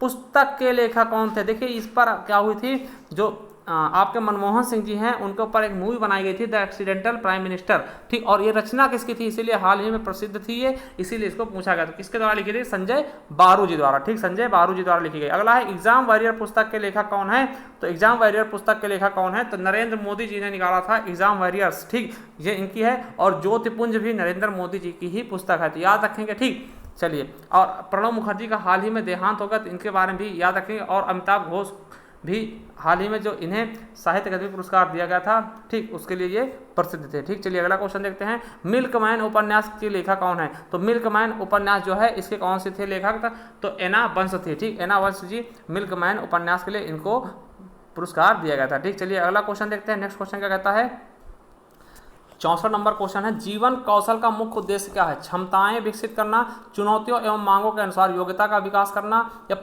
पुस्तक के लेखक कौन थे। देखिए इस पर क्या हुई थी, जो आपके मनमोहन सिंह जी हैं उनके ऊपर एक मूवी बनाई गई थी द एक्सीडेंटल प्राइम मिनिस्टर, ठीक। और ये रचना किसकी थी, इसीलिए हाल ही में प्रसिद्ध थी ये, इसीलिए इसको पूछा गया। तो किसके द्वारा लिखी थी, संजय बारू जी द्वारा, ठीक, संजय बारू जी द्वारा लिखी गई। अगला है एग्जाम वॉरियर पुस्तक के लेखक कौन है, तो एग्जाम वॉरियर पुस्तक के लेखक कौन है, तो नरेंद्र मोदी जी ने निकाला था एग्जाम वॉरियर्स, ठीक, ये इनकी है। और ज्योतिपुंज भी नरेंद्र मोदी जी की ही पुस्तक है, तो याद रखेंगे, ठीक। चलिए और प्रणब मुखर्जी का हाल ही में देहांत होगा, तो इनके बारे में भी याद रखेंगे। और अमिताभ घोष भी हाल ही में जो इन्हें साहित्य अकादमी पुरस्कार दिया गया था, ठीक, उसके लिए ये प्रसिद्ध थे, ठीक। चलिए अगला क्वेश्चन देखते हैं। मिल्कमैन उपन्यास के लेखक कौन है, तो मिल्कमैन उपन्यास जो है इसके कौन से थे लेखक, तो एना वंश थे, ठीक। एना वंश जी मिल्कमैन उपन्यास के लिए इनको पुरस्कार दिया गया था, ठीक। चलिए अगला क्वेश्चन देखते हैं। नेक्स्ट क्वेश्चन क्या कहता है। 64 नंबर क्वेश्चन है, जीवन कौशल का मुख्य उद्देश्य क्या है? क्षमताएं विकसित करना, चुनौतियों एवं मांगों के अनुसार योग्यता का विकास करना, या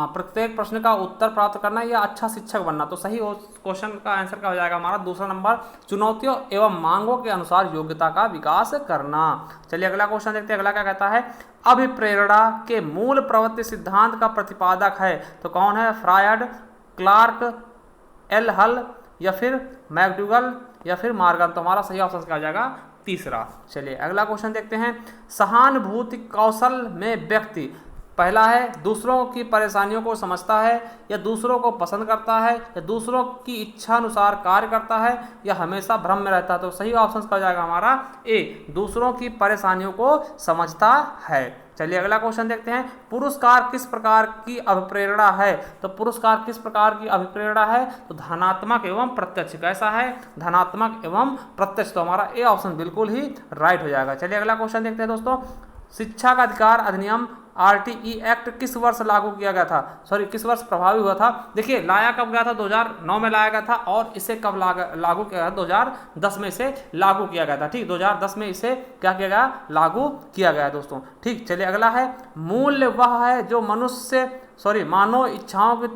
प्रत्येक प्रश्न का उत्तर प्राप्त करना, या अच्छा शिक्षक बनना। तो सही क्वेश्चन का आंसर क्या हो जाएगा हमारा दूसरा नंबर, चुनौतियों एवं मांगों के अनुसार योग्यता का विकास करना। चलिए अगला क्वेश्चन देखते हैं, अगला क्या कहता है, अभिप्रेरणा के मूल प्रवृत्ति सिद्धांत का प्रतिपादक है। तो कौन है? फ्रायड, क्लार्क, एल हल, या फिर मैकडूगल, या फिर मार्गन। तो हमारा सही ऑप्शन क्या हो जाएगा? तीसरा। चलिए अगला क्वेश्चन देखते हैं, सहानुभूति कौशल में व्यक्ति पहला है दूसरों की परेशानियों को समझता है, या दूसरों को पसंद करता है, या दूसरों की इच्छा अनुसार कार्य करता है, या हमेशा भ्रम में रहता है। तो सही ऑप्शन क्या हो जाएगा हमारा ए, दूसरों की परेशानियों को समझता है। चलिए अगला क्वेश्चन देखते हैं, पुरस्कार किस प्रकार की अभिप्रेरणा है? तो पुरस्कार किस प्रकार की अभिप्रेरणा है? तो धनात्मक एवं प्रत्यक्ष। कैसा है? धनात्मक एवं प्रत्यक्ष। तो हमारा ए ऑप्शन बिल्कुल ही राइट हो जाएगा। चलिए अगला क्वेश्चन देखते हैं दोस्तों, शिक्षा का अधिकार अधिनियम RTE एक्ट किस वर्ष लागू किया गया था? किस वर्ष प्रभावी हुआ था? देखिए लाया कब गया था? 2009 में लाया गया था, और इसे कब लागू किया गया? 2010 में इसे लागू किया गया था। ठीक, 2010 में इसे क्या किया गया? लागू किया गया दोस्तों। ठीक, चलिए अगला है, मूल्य वह है जो मानव इच्छाओं की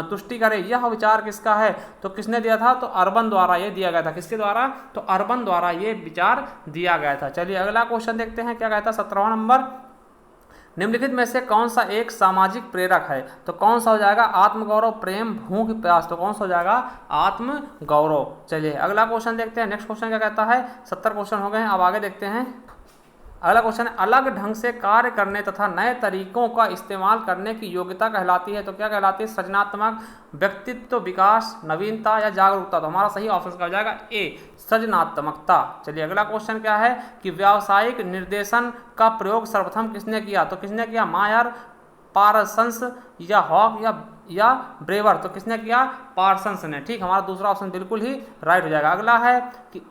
तुष्टि करे, यह विचार किसका है? तो किसने दिया था? तो अर्बन द्वारा ये दिया गया था। किसके द्वारा? तो अर्बन द्वारा ये विचार दिया गया था। चलिए अगला क्वेश्चन देखते हैं, क्या कहता है 17वां नंबर, निम्नलिखित में से कौन सा एक सामाजिक प्रेरक है? तो कौन सा हो जाएगा? आत्मगौरव, प्रेम, भूख, प्यास। तो कौन सा हो जाएगा? आत्मगौरव। चलिए अगला क्वेश्चन देखते हैं, नेक्स्ट क्वेश्चन क्या कहता है, 70 क्वेश्चन हो गए हैं, अब आगे देखते हैं। अगला क्वेश्चन है, अलग ढंग से कार्य करने तथा नए तरीकों का इस्तेमाल करने की योग्यता कहलाती है। तो क्या कहलाती है? सृजनात्मक, व्यक्तित्व विकास, नवीनता, या जागरूकता। तो हमारा सही ऑप्शन क्या हो जाएगा? ए, सृजनात्मकता। चलिए अगला क्वेश्चन क्या है कि व्यावसायिक निर्देशन का प्रयोग सर्वप्रथम किसने किया? तो किसने किया? मायर, पारसंस, या हॉक, या ब्रेवर। तो किसने किया? पारसंस ने। ठीक, हमारा दूसरा ऑप्शन बिल्कुल ही राइट हो जाएगा। अगला है कि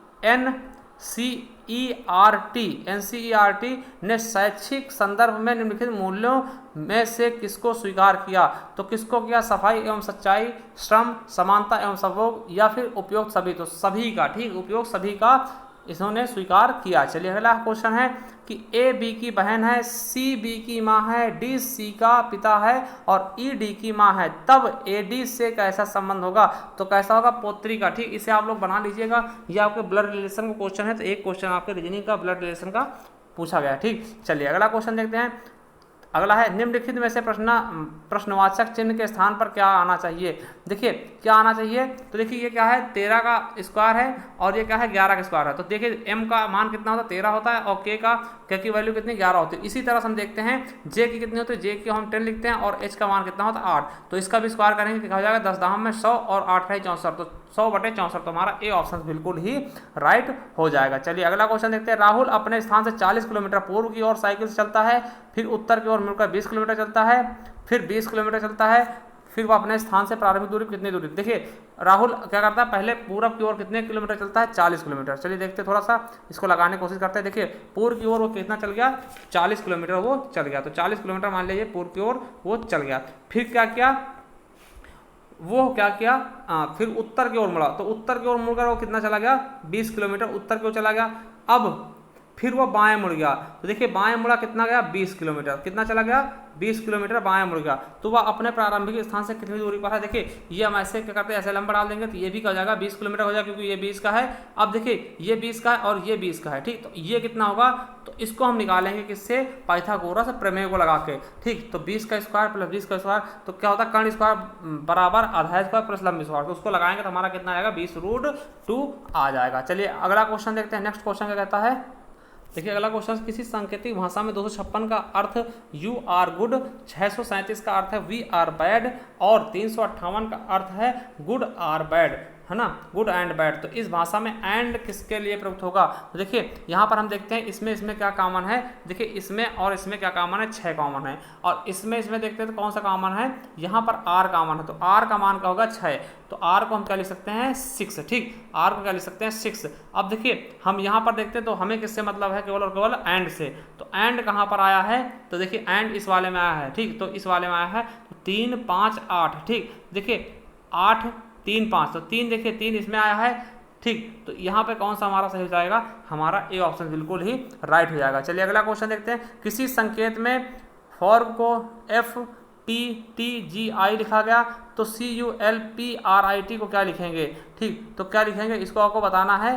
NCERT ने शैक्षिक संदर्भ में निम्नलिखित मूल्यों में से किसको स्वीकार किया? तो किसको किया? सफाई एवं सच्चाई, श्रम, समानता एवं संभोग, या फिर उपयोग सभी। तो सभी का। ठीक, उपयोग सभी का इन्होंने स्वीकार किया। चलिए अगला क्वेश्चन है कि A B की बहन है, C B की माँ है, D C का पिता है, और E D की माँ है, तब AD से कैसा संबंध होगा? तो कैसा होगा? पौत्री का। ठीक, इसे आप लोग बना लीजिएगा, ये आपके ब्लड रिलेशन का क्वेश्चन है, तो एक क्वेश्चन आपके रीजनिंग का ब्लड रिलेशन का पूछा गया। ठीक, चलिए अगला क्वेश्चन देखते हैं। अगला है, निम्नलिखित में से प्रश्नवाचक चिन्ह के स्थान पर क्या आना चाहिए? देखिए क्या आना चाहिए, तो देखिए ये क्या है? 13 का स्क्वायर है, और ये क्या है? 11 का स्क्वायर है। तो देखिए m का मान कितना होता है? 13 होता है, और k की वैल्यू कितनी? 11 होती है। इसी तरह से हम देखते हैं j की कितनी होती है? j की हम 10 लिखते हैं, और h का मान कितना होता है? 8। तो इसका भी स्क्वायर करेंगे, क्या हो जाएगा? 10 दाम में 100, और 8 है 64, तो 100/64। तो हमारा ए ऑप्शन बिल्कुल ही राइट हो जाएगा। चलिए अगला क्वेश्चन देखते हैं, राहुल अपने स्थान से 40 किलोमीटर पूर्व की ओर साइकिल से चलता है, फिर उत्तर की ओर मुड़कर 20 किलोमीटर चलता है, फिर 20 किलोमीटर चलता है, फिर वो अपने स्थान से प्रारंभिक दूरी कितनी दूरी? देखिए राहुल क्या करता है? पहले पूरब की ओर कितने किलोमीटर चलता है? 40 किलोमीटर। चलिए देखते हैं, थोड़ा सा इसको लगाने की कोशिश करते हैं। देखिए पूर्व की ओर वो कितना चल गया? 40 किलोमीटर वो चल गया। तो 40 किलोमीटर मान लीजिए पूर्व की ओर वो चल गया। फिर क्या किया? फिर उत्तर की ओर मुड़ा, तो उत्तर की ओर मुड़कर वो कितना चला गया? 20 किलोमीटर उत्तर की ओर चला गया। अब फिर वो बाएं मुड़ गया, तो देखिए बाएं मुड़ा कितना गया? 20 किलोमीटर। कितना चला गया? 20 किलोमीटर बाएं मुड़ गया। तो वह अपने प्रारंभिक स्थान से कितनी दूरी पर है? देखिए ये हम ऐसे क्या करते हैं? ऐसे लंबा डाल देंगे, तो ये भी क्या हो जाएगा? 20 किलोमीटर हो जाएगा, क्योंकि ये 20 का है। अब देखिए ये 20 का है और ये 20 का है। ठीक, तो ये कितना होगा? तो इसको हम निकालेंगे किससे? पाइथागोरस प्रमेय को लगा के। ठीक, तो 20 का स्क्वायर प्लस 20 का स्क्वायर, तो क्या होता है? कर्ण स्क्वायर बराबर आधा स्क्वायर प्लस लंबी स्क्वायर। तो उसको लगाएंगे तो हमारा कितना आएगा? 20√2 आ जाएगा। चलिए अगला क्वेश्चन देखते हैं। नेक्स्ट क्वेश्चन क्या कहता है? देखिए अगला क्वेश्चन, किसी सांकेतिक भाषा में 256 का अर्थ यू आर गुड, 637 का अर्थ है वी आर बैड, और 358 का अर्थ है गुड आर बैड, है ना? Good and bad. तो इस भाषा में एंड किसके लिए प्रयुक्त होगा? तो देखिए यहाँ पर हम देखते हैं इसमें क्या कॉमन है। देखिए इसमें और इसमें क्या कॉमन है? 6 कॉमन है। और इसमें देखते हैं तो कौन सा कॉमन है? यहाँ पर r कॉमन है, तो r का मान क्या होगा? 6। तो r को हम क्या लिख सकते हैं? 6। ठीक, r को क्या लिख सकते हैं? 6। अब देखिए हम यहाँ पर देखते हैं तो हमें किससे मतलब है? केवल और केवल एंड से। तो एंड कहाँ पर आया है? तो देखिए एंड इस वाले में आया है। ठीक, तो इस वाले में आया है, तो 3 5 8। ठीक, देखिए 8 3 5, तो 3 देखिए 3 इसमें आया है, ठीक, तो यहाँ पे कौन सा हमारा सही हो जाएगा, हमारा ए ऑप्शन बिल्कुल ही राइट हो जाएगा। चलिए अगला क्वेश्चन देखते हैं। किसी संकेत में फॉर्म को FPTGI लिखा गया तो CULPRIT को क्या लिखेंगे, ठीक, तो क्या लिखेंगे इसको आपको बताना है।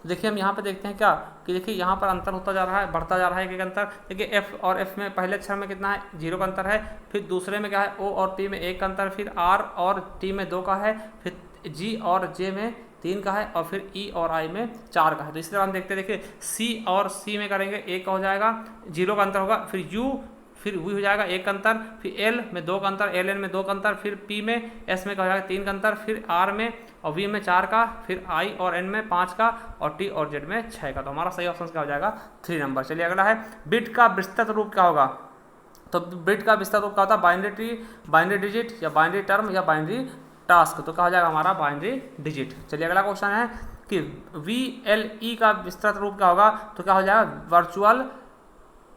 देखिए हम यहाँ पे देखते हैं क्या कि देखिए यहाँ पर अंतर होता जा रहा है, बढ़ता जा रहा है, एक अंतर। देखिए एफ और एफ में पहले अक्षर में कितना है, 0 का अंतर है, फिर दूसरे में क्या है, ओ और टी में 1 का अंतर, फिर आर और टी में 2 का है, फिर जी और जे में 3 का है, और फिर ई और आई में 4 का है। तो इसी तरह हम देखते हैं, देखिए सी और सी में करेंगे 1 का हो जाएगा, 0 का अंतर होगा, फिर यू, फिर वी हो जाएगा 1 का अंतर, फिर एल में 2 का अंतर, एल एन में 2 का अंतर, फिर पी में एस में क्या हो जाएगा 3 का अंतर, फिर आर में और वी में 4 का, फिर आई और एन में 5 का, और टी और जेड में 6 का। तो हमारा सही ऑप्शन क्या हो जाएगा 3 नंबर। चलिए अगला है, बिट का विस्तृत रूप क्या होगा। तो बिट का विस्तृत रूप क्या होता है, बाइनरी ट्री, बाइनरी डिजिट, या बाइनरी टर्म, या बाइनरी टास्क। तो क्या हो जाएगा हमारा बाइनरी डिजिट। चलिए अगला क्वेश्चन है कि VLE का विस्तृत रूप क्या होगा। तो क्या हो जाएगा वर्चुअल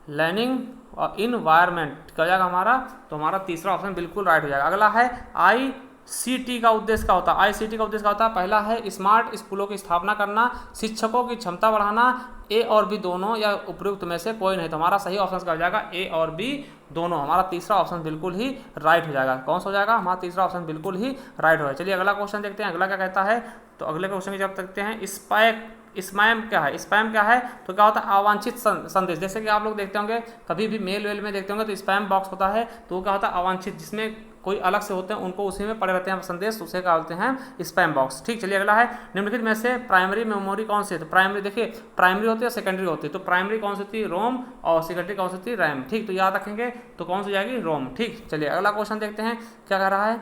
लर्निंग और इन्वायरमेंट क्या हो जाएगा हमारा। तो हमारा तीसरा ऑप्शन बिल्कुल राइट हो जाएगा। अगला है ICT का उद्देश्य क्या होता है। ICT का उद्देश्य क्या होता है, पहला है स्मार्ट स्कूलों की स्थापना करना, शिक्षकों की क्षमता बढ़ाना, ए और बी दोनों या उपयुक्त में से कोई नहीं। तो हमारा सही ऑप्शन क्या हो जाएगा, ए और बी दोनों। हमारा तीसरा ऑप्शन बिल्कुल ही राइट हो जाएगा। कौन सा हो जाएगा, हमारा तीसरा ऑप्शन बिल्कुल ही राइट हो जाएगा। चलिए अगला क्वेश्चन देखते हैं, अगला क्या कहता है। तो अगले क्वेश्चन की जवाब देखते हैं, स्पैम क्या है। स्पैम क्या है, तो क्या होता है अवांछित संदेश। जैसे कि आप लोग देखते होंगे कभी भी मेल वेल में देखते होंगे तो स्पैम बॉक्स होता है, तो वो क्या होता है अवांछित, जिसमें कोई अलग से होते हैं उनको उसी में पड़े रहते हैं संदेश, उसे क्या बोलते हैं स्पैम बॉक्स। ठीक, चलिए अगला है, निम्नलिखित में से प्राइमरी मेमोरी कौन सी है। तो प्राइमरी देखिए प्राइमरी होती है सेकेंडरी होती है। तो प्राइमरी कौन सी होती है, रोम, और सेकेंडरी कौन सी होती है, रैम। ठीक, तो याद रखेंगे तो कौन सी जाएगी, रोम। ठीक, चलिए अगला क्वेश्चन देखते हैं क्या कह रहा है।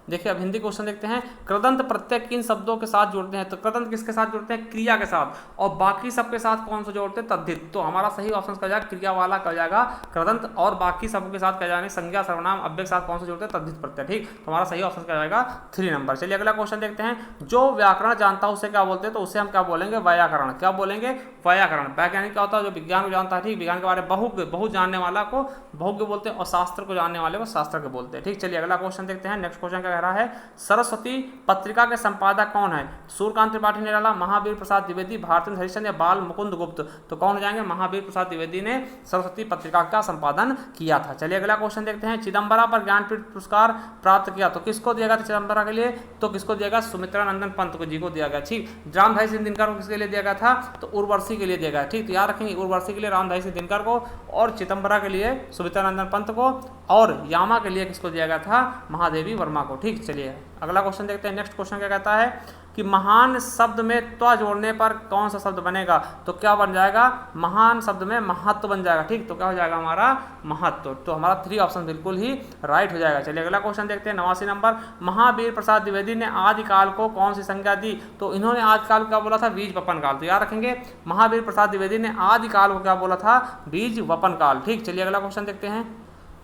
देखिए अब हिंदी क्वेश्चन देखते हैं, कृदंत प्रत्यय किन शब्दों के साथ जोड़ते हैं। तो कृदंत किसके साथ जोड़ते हैं, क्रिया के साथ, और बाकी सबके साथ कौन सा जोड़ते हैं, तद्धित। तो हमारा सही ऑप्शन क्या जाएगा, क्रिया वाला क्या जाएगा कृदंत, और बाकी सबों के साथ क्या जाएंगे संज्ञा सर्वनाम अव्यय के साथ कौन सा जोड़ते हैं, तद्धित प्रत्यय। ठीक, तो हमारा सही ऑप्शन क्या जाएगा 3 नंबर। चलिए अगला क्वेश्चन देखते हैं, जो व्याकरण जानता है उसे क्या बोलते हैं। तो उसे हम क्या बोलेंगे, व्याकरण। क्या बोलेंगे, व्याकरण। वैज्ञानिक क्या होता है, जो विज्ञान को जानता है। ठीक, विज्ञान के बारे में बहुत जानने वाला को बहुज्ञ बोलते हैं, और शास्त्र को जानने वाले को शास्त्र के बोलते हैं। ठीक, चलिए अगला क्वेश्चन देखते हैं। नेक्स्ट क्वेश्चन क्या कह रहा है, सरस्वती पत्रिका के संपादक कौन है। सूर्यकांत त्रिपाठी निराला, महावीर प्रसाद द्विवेदी, भारतेंद्र हरिश्चंद्र, या बाल मुकुंद गुप्त। तो कौन हो जाएंगे, महावीर प्रसाद द्विवेदी ने सरस्वती पत्रिका का संपादन किया था। चलिए अगला क्वेश्चन देखते हैं, चिदम्बरा पर ज्ञानपीठ पुरस्कार प्राप्त किया। तो किसको दिया गया था चिदम्बरा के लिए, तो किसको दिया गया, सुमित्रा नंदन पंत को जी को दिया गया। ठीक, रामधारी सिंह दिनकर को किसके लिए दिया गया था, तो उर्वशी के लिए दिया गया। ठीक, तो याद रखेंगे उर्वशी के लिए रामधारी सिंह दिनकर को, और चिदम्बरा के लिए सुमित्रा नंदन पंत को, और यामा के लिए किसको दिया गया था, महादेवी वर्मा को। ठीक, चलिए अगला क्वेश्चन देखते हैं। नेक्स्ट क्वेश्चन क्या कहता है कि महान शब्द में त्वा जोड़ने पर कौन सा शब्द बनेगा। तो क्या बन जाएगा, महान शब्द में महत्व बन जाएगा। ठीक, तो क्या हो जाएगा हमारा महत्व। तो हमारा 3 ऑप्शन बिल्कुल ही राइट हो जाएगा। चलिए अगला क्वेश्चन देखते हैं, 89 नंबर, महावीर प्रसाद द्विवेदी ने आदिकाल को कौन सी संज्ञा दी। तो इन्होंने आदिकाल को क्या बोला था, बीज वपन काल। तो याद रखेंगे महावीर प्रसाद द्विवेदी ने आदिकाल को क्या बोला था, बीज वपन काल। ठीक, चलिए अगला क्वेश्चन देखते हैं।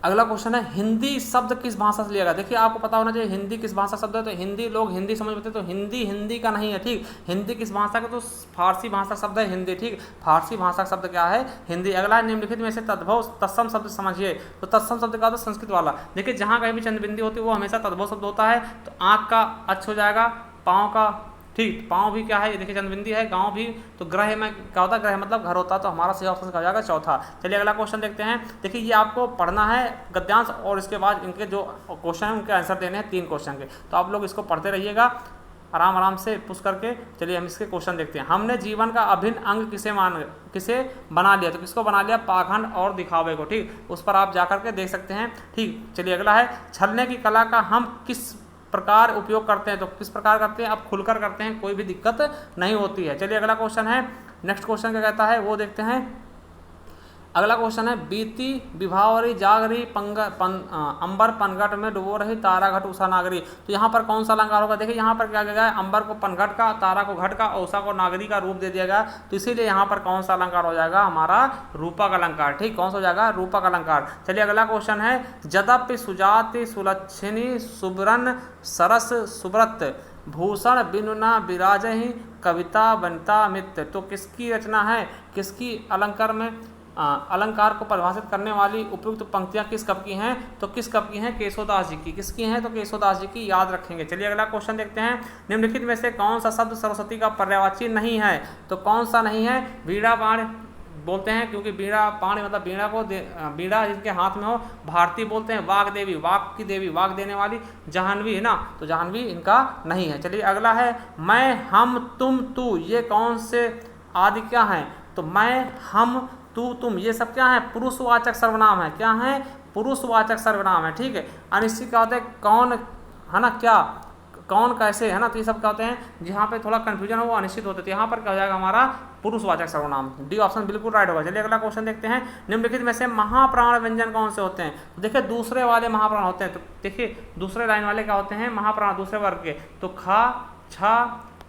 अगला क्वेश्चन है, हिंदी शब्द किस भाषा से लिया गया। देखिए आपको पता होना चाहिए हिंदी किस भाषा शब्द है। तो हिंदी लोग हिंदी समझ पाते हैं, तो हिंदी का नहीं है। ठीक, हिंदी किस भाषा का, तो फारसी भाषा शब्द है हिंदी। ठीक, फारसी भाषा शब्द क्या है, हिंदी। अगला निम्नलिखित में से तद्भव तत्सम शब्द समझिए। तो तत्सम शब्द का होता है संस्कृत वाला। देखिए जहाँ कहीं भी चंद्रबिंदी होती है वो हमेशा तद्भव शब्द होता है। तो आँख का अच्छ हो जाएगा, पाँव का, ठीक, पाँव भी क्या है, ये देखिए चंद्रबिंदी है, गांव भी। तो ग्रह में क्या होता है, ग्रह मतलब घर होता है। तो हमारा सही ऑप्शन क्या हो जाएगा चौथा। चलिए अगला क्वेश्चन देखते हैं। देखिए ये आपको पढ़ना है गद्यांश, और इसके बाद इनके जो क्वेश्चन हैं उनके आंसर देने हैं 3 क्वेश्चन के। तो आप लोग इसको पढ़ते रहिएगा आराम आराम से पुश करके। चलिए हम इसके क्वेश्चन देखते हैं। हमने जीवन का अभिन्न अंग किसे बना लिया। तो किसको बना लिया, पाखंड और दिखावे को। ठीक, उस पर आप जाकर के देख सकते हैं। ठीक, चलिए अगला है, छलने की कला का हम किस प्रकार उपयोग करते हैं। तो किस प्रकार करते हैं, आप खुलकर करते हैं, कोई भी दिक्कत नहीं होती है। चलिए अगला क्वेश्चन है, नेक्स्ट क्वेश्चन क्या कहता है वो देखते हैं। अगला क्वेश्चन है, बीती विभावरी जाग रही अंबर पनघट में डुबो रही तारा घट उषा नागरी। तो यहाँ पर कौन सा अलंकार होगा। देखिए यहाँ पर क्या गया है, अंबर को पनघट का, तारा को घट का, उषा को नागरी का रूप दे दिया गया। तो इसीलिए यहाँ पर कौन सा अलंकार हो जाएगा, हमारा रूपक अलंकार। ठीक, कौन सा हो जाएगा, रूपक अलंकार। चलिए अगला क्वेश्चन है, जदपि सुजाति सुलक्षणी सुबरन सरस सुब्रत भूषण बिनुना विराजहि कविता वनिता मित्र। तो किसकी रचना है, किसकी अलंकार में अलंकार को परिभाषित करने वाली उपयुक्त पंक्तियां किस कवि की हैं? तो किस कवि की हैं? केशवदास जी की। किसकी हैं? तो केशवदास जी की, याद रखेंगे। चलिए अगला क्वेश्चन देखते हैं। निम्नलिखित में से कौन सा शब्द सरस्वती का पर्यायवाची नहीं है? तो कौन सा नहीं है? वीणा बाण बोलते हैं, क्योंकि वीणा बाण मतलब वीणा को वीणा जिनके हाथ में हो। भारती बोलते हैं, वाग देवी, वाक की देवी, वाग देने वाली। जाह्नवी है ना, तो जाह्नवी इनका नहीं है। चलिए अगला है मैं, हम, तुम, तू, ये कौन से आदि क्या हैं? तो मैं, हम, तू, तुम, ये सब क्या है? पुरुषवाचक सर्वनाम है। क्या है? पुरुषवाचक सर्वनाम है। ठीक है। अनिश्चित क्या होता है? कौन, है ना, क्या, कौन, कैसे, है ना, तो ये सब क्या होते हैं? जहाँ पे थोड़ा कंफ्यूजन हो वो अनिश्चित होते थे। यहाँ पर क्या हो जाएगा हमारा? पुरुषवाचक सर्वनाम। डी ऑप्शन बिल्कुल राइट होगा। चलिए अगला क्वेश्चन देखते हैं। निम्नलिखित में से महाप्राण व्यंजन कौन से होते हैं? तो देखिए दूसरे वाले महाप्राण होते हैं। तो देखिए दूसरे लाइन वाले क्या होते हैं? महाप्राण, दूसरे वर्ग के। तो खा, छा,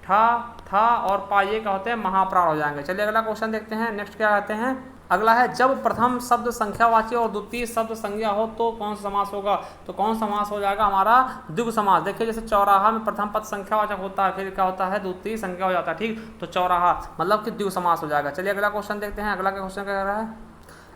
ठा, था और पा, ये क्या होते हैं? महाप्राण हो जाएंगे। चलिए अगला क्वेश्चन देखते हैं। नेक्स्ट क्या कहते हैं? अगला है जब प्रथम शब्द संख्यावाची और द्वितीय शब्द संज्ञा हो तो कौन सा समास होगा? तो कौन सा समास हो जाएगा हमारा? द्विगु समास। देखिए जैसे चौराहा में प्रथम पद संख्यावाचक होता है, फिर क्या होता है? द्वितीय संज्ञा हो जाता है। ठीक, तो चौराहा मतलब कि द्विगु समास हो जाएगा। चलिए अगला क्वेश्चन देखते हैं। अगला क्वेश्चन क्या कह रहा है?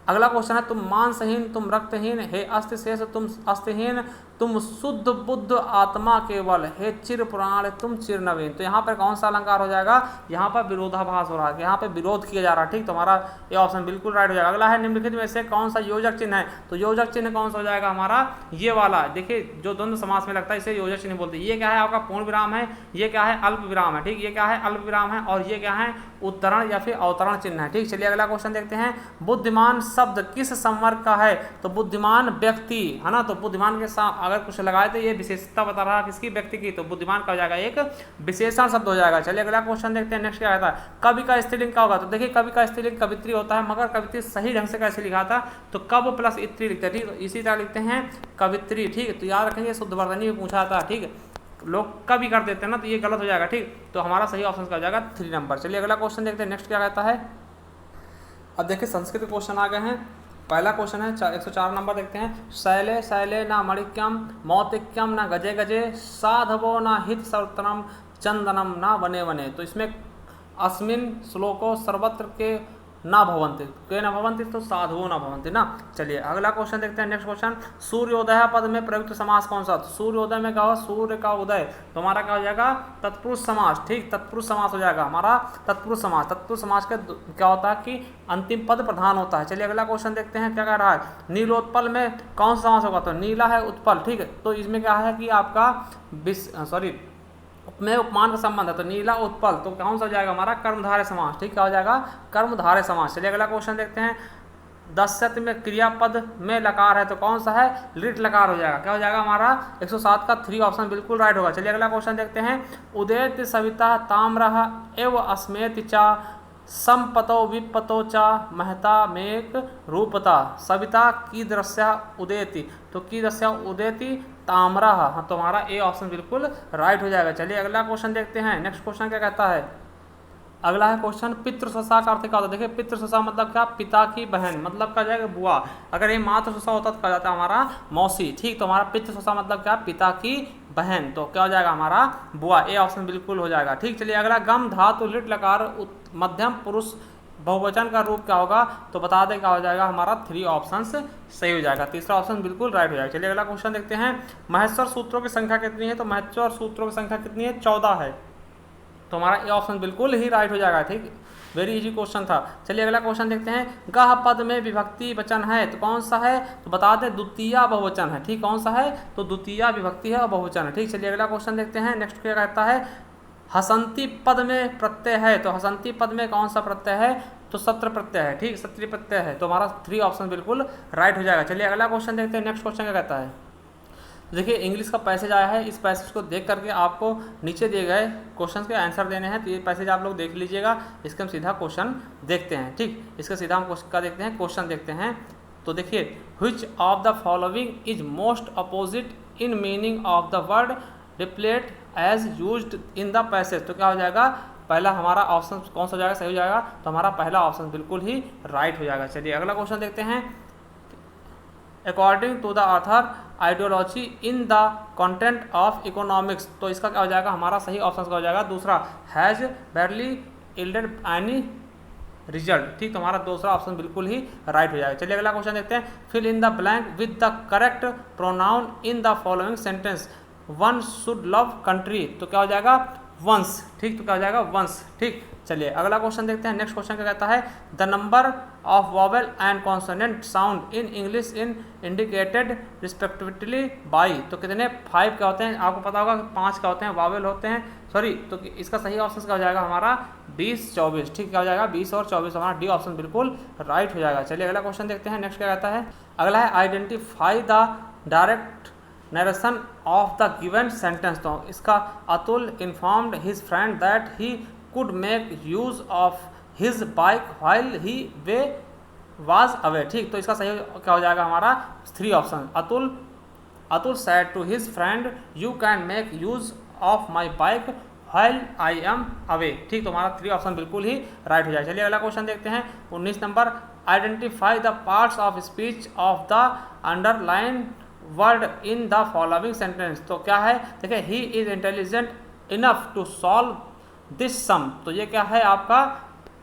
अगला क्वेश्चन है तुम मांसहीन, तुम रक्तहीन, हे अस्थिशेष तुम अस्थिहीन, तुम शुद्ध बुद्ध आत्मा केवल, हे चिर पुराण तुम चिर नवीन। तो यहाँ पर कौन सा अलंकार हो जाएगा? यहाँ पर विरोधाभास हो रहा है, यहाँ पे विरोध किया जा रहा है। ठीक, तो हमारा ये ऑप्शन बिल्कुल राइट हो जाएगा। अगला है निम्नलिखित में से कौन सा योजक चिन्ह है? तो योजक चिन्ह कौन सा हो जाएगा हमारा? ये वाला। देखिए जो द्वंद्व समास में लगता है इसे योजक चिन्ह बोलते हैं। ये क्या है? आपका पूर्ण विराम है, ये क्या है? अल्प विराम है। ठीक, ये क्या है? अल्प विराम है, और ये क्या है? उद्धरण या फिर अवतरण चिन्ह है। ठीक, चलिए अगला क्वेश्चन देखते हैं। बुद्धिमान शब्द किस संवर्ग का है? तो बुद्धिमान व्यक्ति, है ना, तो बुद्धिमान के साथ अगर कुछ लगाए तो ये विशेषता बता रहा है किसकी? व्यक्ति की। तो बुद्धिमान का हो जाएगा एक विशेषण शब्द हो जाएगा। चलिए अगला क्वेश्चन देखते हैं। नेक्स्ट क्या आता है? कवि का स्त्रीलिंग क्या होगा? तो देखिए कवि का स्त्रीलिंग कवित्री होता है, मगर कवित्री सही ढंग से कैसे लिखा था? तो कव प्लस इत्री लिखते हैं। ठीक, तो इसी तरह लिखते हैं कवित्री। ठीक, तो याद रखेंगे शुद्धवर्धनी में पूछा था। ठीक, लोग कभी कर देते हैं ना, तो ये गलत हो जाएगा। ठीक, तो हमारा सही ऑप्शन का हो जाएगा 3 नंबर। चलिए अगला क्वेश्चन देखते हैं। नेक्स्ट क्या कहता है? अब देखिए संस्कृत क्वेश्चन आ गए हैं। पहला क्वेश्चन है 104 नंबर देखते हैं। शैले शैले न मणिक्यम मौतिक्यम न गजे गजे साधवो न हित सर्वतनम चंदनम न वने वने। तो इसमें अस्मिन श्लोको सर्वत्र के ना भवंति, के न भवंति, तो साधुओं न भवंति ना। चलिए अगला क्वेश्चन देखते हैं। नेक्स्ट क्वेश्चन, सूर्योदय पद में प्रयुक्त समास कौन सा? तो सूर्योदय में क्या हो? सूर्य का उदय, तो हमारा क्या हो जाएगा? तत्पुरुष समास। ठीक, तत्पुरुष समास हो जाएगा हमारा तत्पुरुष समास। तत्पुरुष समास के क्या होता है कि अंतिम पद प्रधान होता है। चलिए अगला क्वेश्चन देखते हैं। क्या कह रहा है? नीलोत्पल में कौन सा समास होगा? तो नीला है उत्पल। ठीक है, तो इसमें क्या है कि आपका में उपमान का संबंध है, तो नीला उत्पल, तो कौन सा हो जाएगा हमारा? कर्मधारय समास। ठीक, क्या हो जाएगा? कर्मधारय समास। चलिए अगला क्वेश्चन देखते हैं। दस्यत में क्रियापद में लकार है, तो कौन सा है? लिट लकार हो जाएगा। क्या हो जाएगा हमारा? 107 का 3 ऑप्शन बिल्कुल राइट होगा। चलिए अगला क्वेश्चन देखते हैं। उदेत सविता ताम्रः एव अस्मेति चा संपतो विपतो चा महता मेक रूपता सविता की दृश्य उदेति, तो की दृश्य उदेति ताम्रा। हाँ, तो हमारा ए ऑप्शन बिल्कुल राइट हो जाएगा। चलिए अगला क्वेश्चन देखते हैं। नेक्स्ट क्वेश्चन क्या कहता है? अगला है क्वेश्चन पितृसुसा का अर्थ क्या होता है? देखिए पितृसुसा मतलब क्या? पिता की बहन, मतलब क्या जाएगा? बुआ। अगर ये मातृसुसा होता तो क्या जाता है हमारा? मौसी। ठीक, तो हमारा पितृसुसा मतलब क्या? पिता की बहन, तो क्या हो जाएगा हमारा? बुआ। ए ऑप्शन बिल्कुल हो जाएगा। ठीक, चलिए अगला गम धातु लिट लकार मध्यम पुरुष बहुवचन का रूप क्या होगा? तो बता दें क्या हो जाएगा हमारा? 3 ऑप्शन सही हो जाएगा। तीसरा ऑप्शन बिल्कुल राइट हो जाएगा। चलिए अगला क्वेश्चन देखते हैं। महेश्वर सूत्रों की संख्या कितनी है? तो महेश्वर सूत्रों की संख्या कितनी है? 14 है, तो हमारा ये ऑप्शन बिल्कुल ही राइट हो जाएगा। ठीक, वेरी इजी क्वेश्चन था। चलिए अगला क्वेश्चन देखते हैं। गह पद में विभक्ति वचन है, तो कौन सा है? तो बता दें द्वितीय बहुवचन है। ठीक, कौन सा है? तो द्वितीय विभक्ति है और बहुवचन है। ठीक, चलिए अगला क्वेश्चन देखते हैं। नेक्स्ट क्या कहता है? हसंती पद में प्रत्यय है, तो हसंती पद में कौन सा प्रत्यय है? तो सत्र प्रत्यय है। ठीक, सत्री प्रत्यय है, तो हमारा 3 ऑप्शन बिल्कुल राइट हो जाएगा। चलिए अगला क्वेश्चन देखते हैं। नेक्स्ट क्वेश्चन क्या कहता है? देखिए इंग्लिश का पैसेज आया है, इस पैसेज को देख करके आपको नीचे दिए गए क्वेश्चन के आंसर देने हैं, तो ये पैसेज आप लोग देख लीजिएगा। इसके हम सीधा क्वेश्चन देखते हैं। ठीक, इसका सीधा हम क्या देखते हैं? क्वेश्चन देखते हैं। तो देखिए, which of the following is most opposite in meaning of the word replete as used in the passage, तो क्या हो जाएगा? पहला हमारा ऑप्शन कौन सा हो जाएगा? सही हो जाएगा, तो हमारा पहला ऑप्शन बिल्कुल ही राइट हो जाएगा। चलिए अगला क्वेश्चन देखते हैं। According to the author ideology in the content of economics, तो इसका क्या हो जाएगा? हमारा सही ऑप्शन का हो जाएगा दूसरा, हैज बैरली इल्डेड एनी रिजल्ट। ठीक, तो हमारा दूसरा ऑप्शन बिल्कुल ही राइट हो जाएगा। चलिए अगला क्वेश्चन देखते हैं। Fill in the blank with the correct pronoun in the following sentence. One should love country, तो क्या हो जाएगा वंस। ठीक, तो क्या हो जाएगा वंस। ठीक, चलिए अगला क्वेश्चन देखते हैं। नेक्स्ट क्वेश्चन क्या कहता है, the number of vowel and consonant sound in English in indicated respectively by, तो कितने 5 क्या होते हैं, आपको पता होगा 5 क्या होते हैं, वावेल होते हैं, सॉरी, तो इसका सही ऑप्शन क्या हो जाएगा हमारा 20 24। ठीक, क्या हो जाएगा 20 और 24, हमारा डी ऑप्शन बिल्कुल राइट हो जाएगा। चलिए अगला क्वेश्चन देखते हैं। नेक्स्ट क्या कहता है, अगला है identify the direct narration of the given sentence, तो इसका Atul informed his friend that he could make use of his bike while he way was away. ठीक, तो इसका सही क्या हो जाएगा हमारा 3 option. Atul said to his friend you can make use of my bike while I am away. ठीक, तो हमारा 3 ऑप्शन बिल्कुल ही राइट हो जाएगा। चलिए अगला क्वेश्चन देखते हैं। 19 नंबर, identify the parts of speech of the underline word in the following sentence, तो क्या है, देखिए he is intelligent enough to solve this sum, तो ये क्या है आपका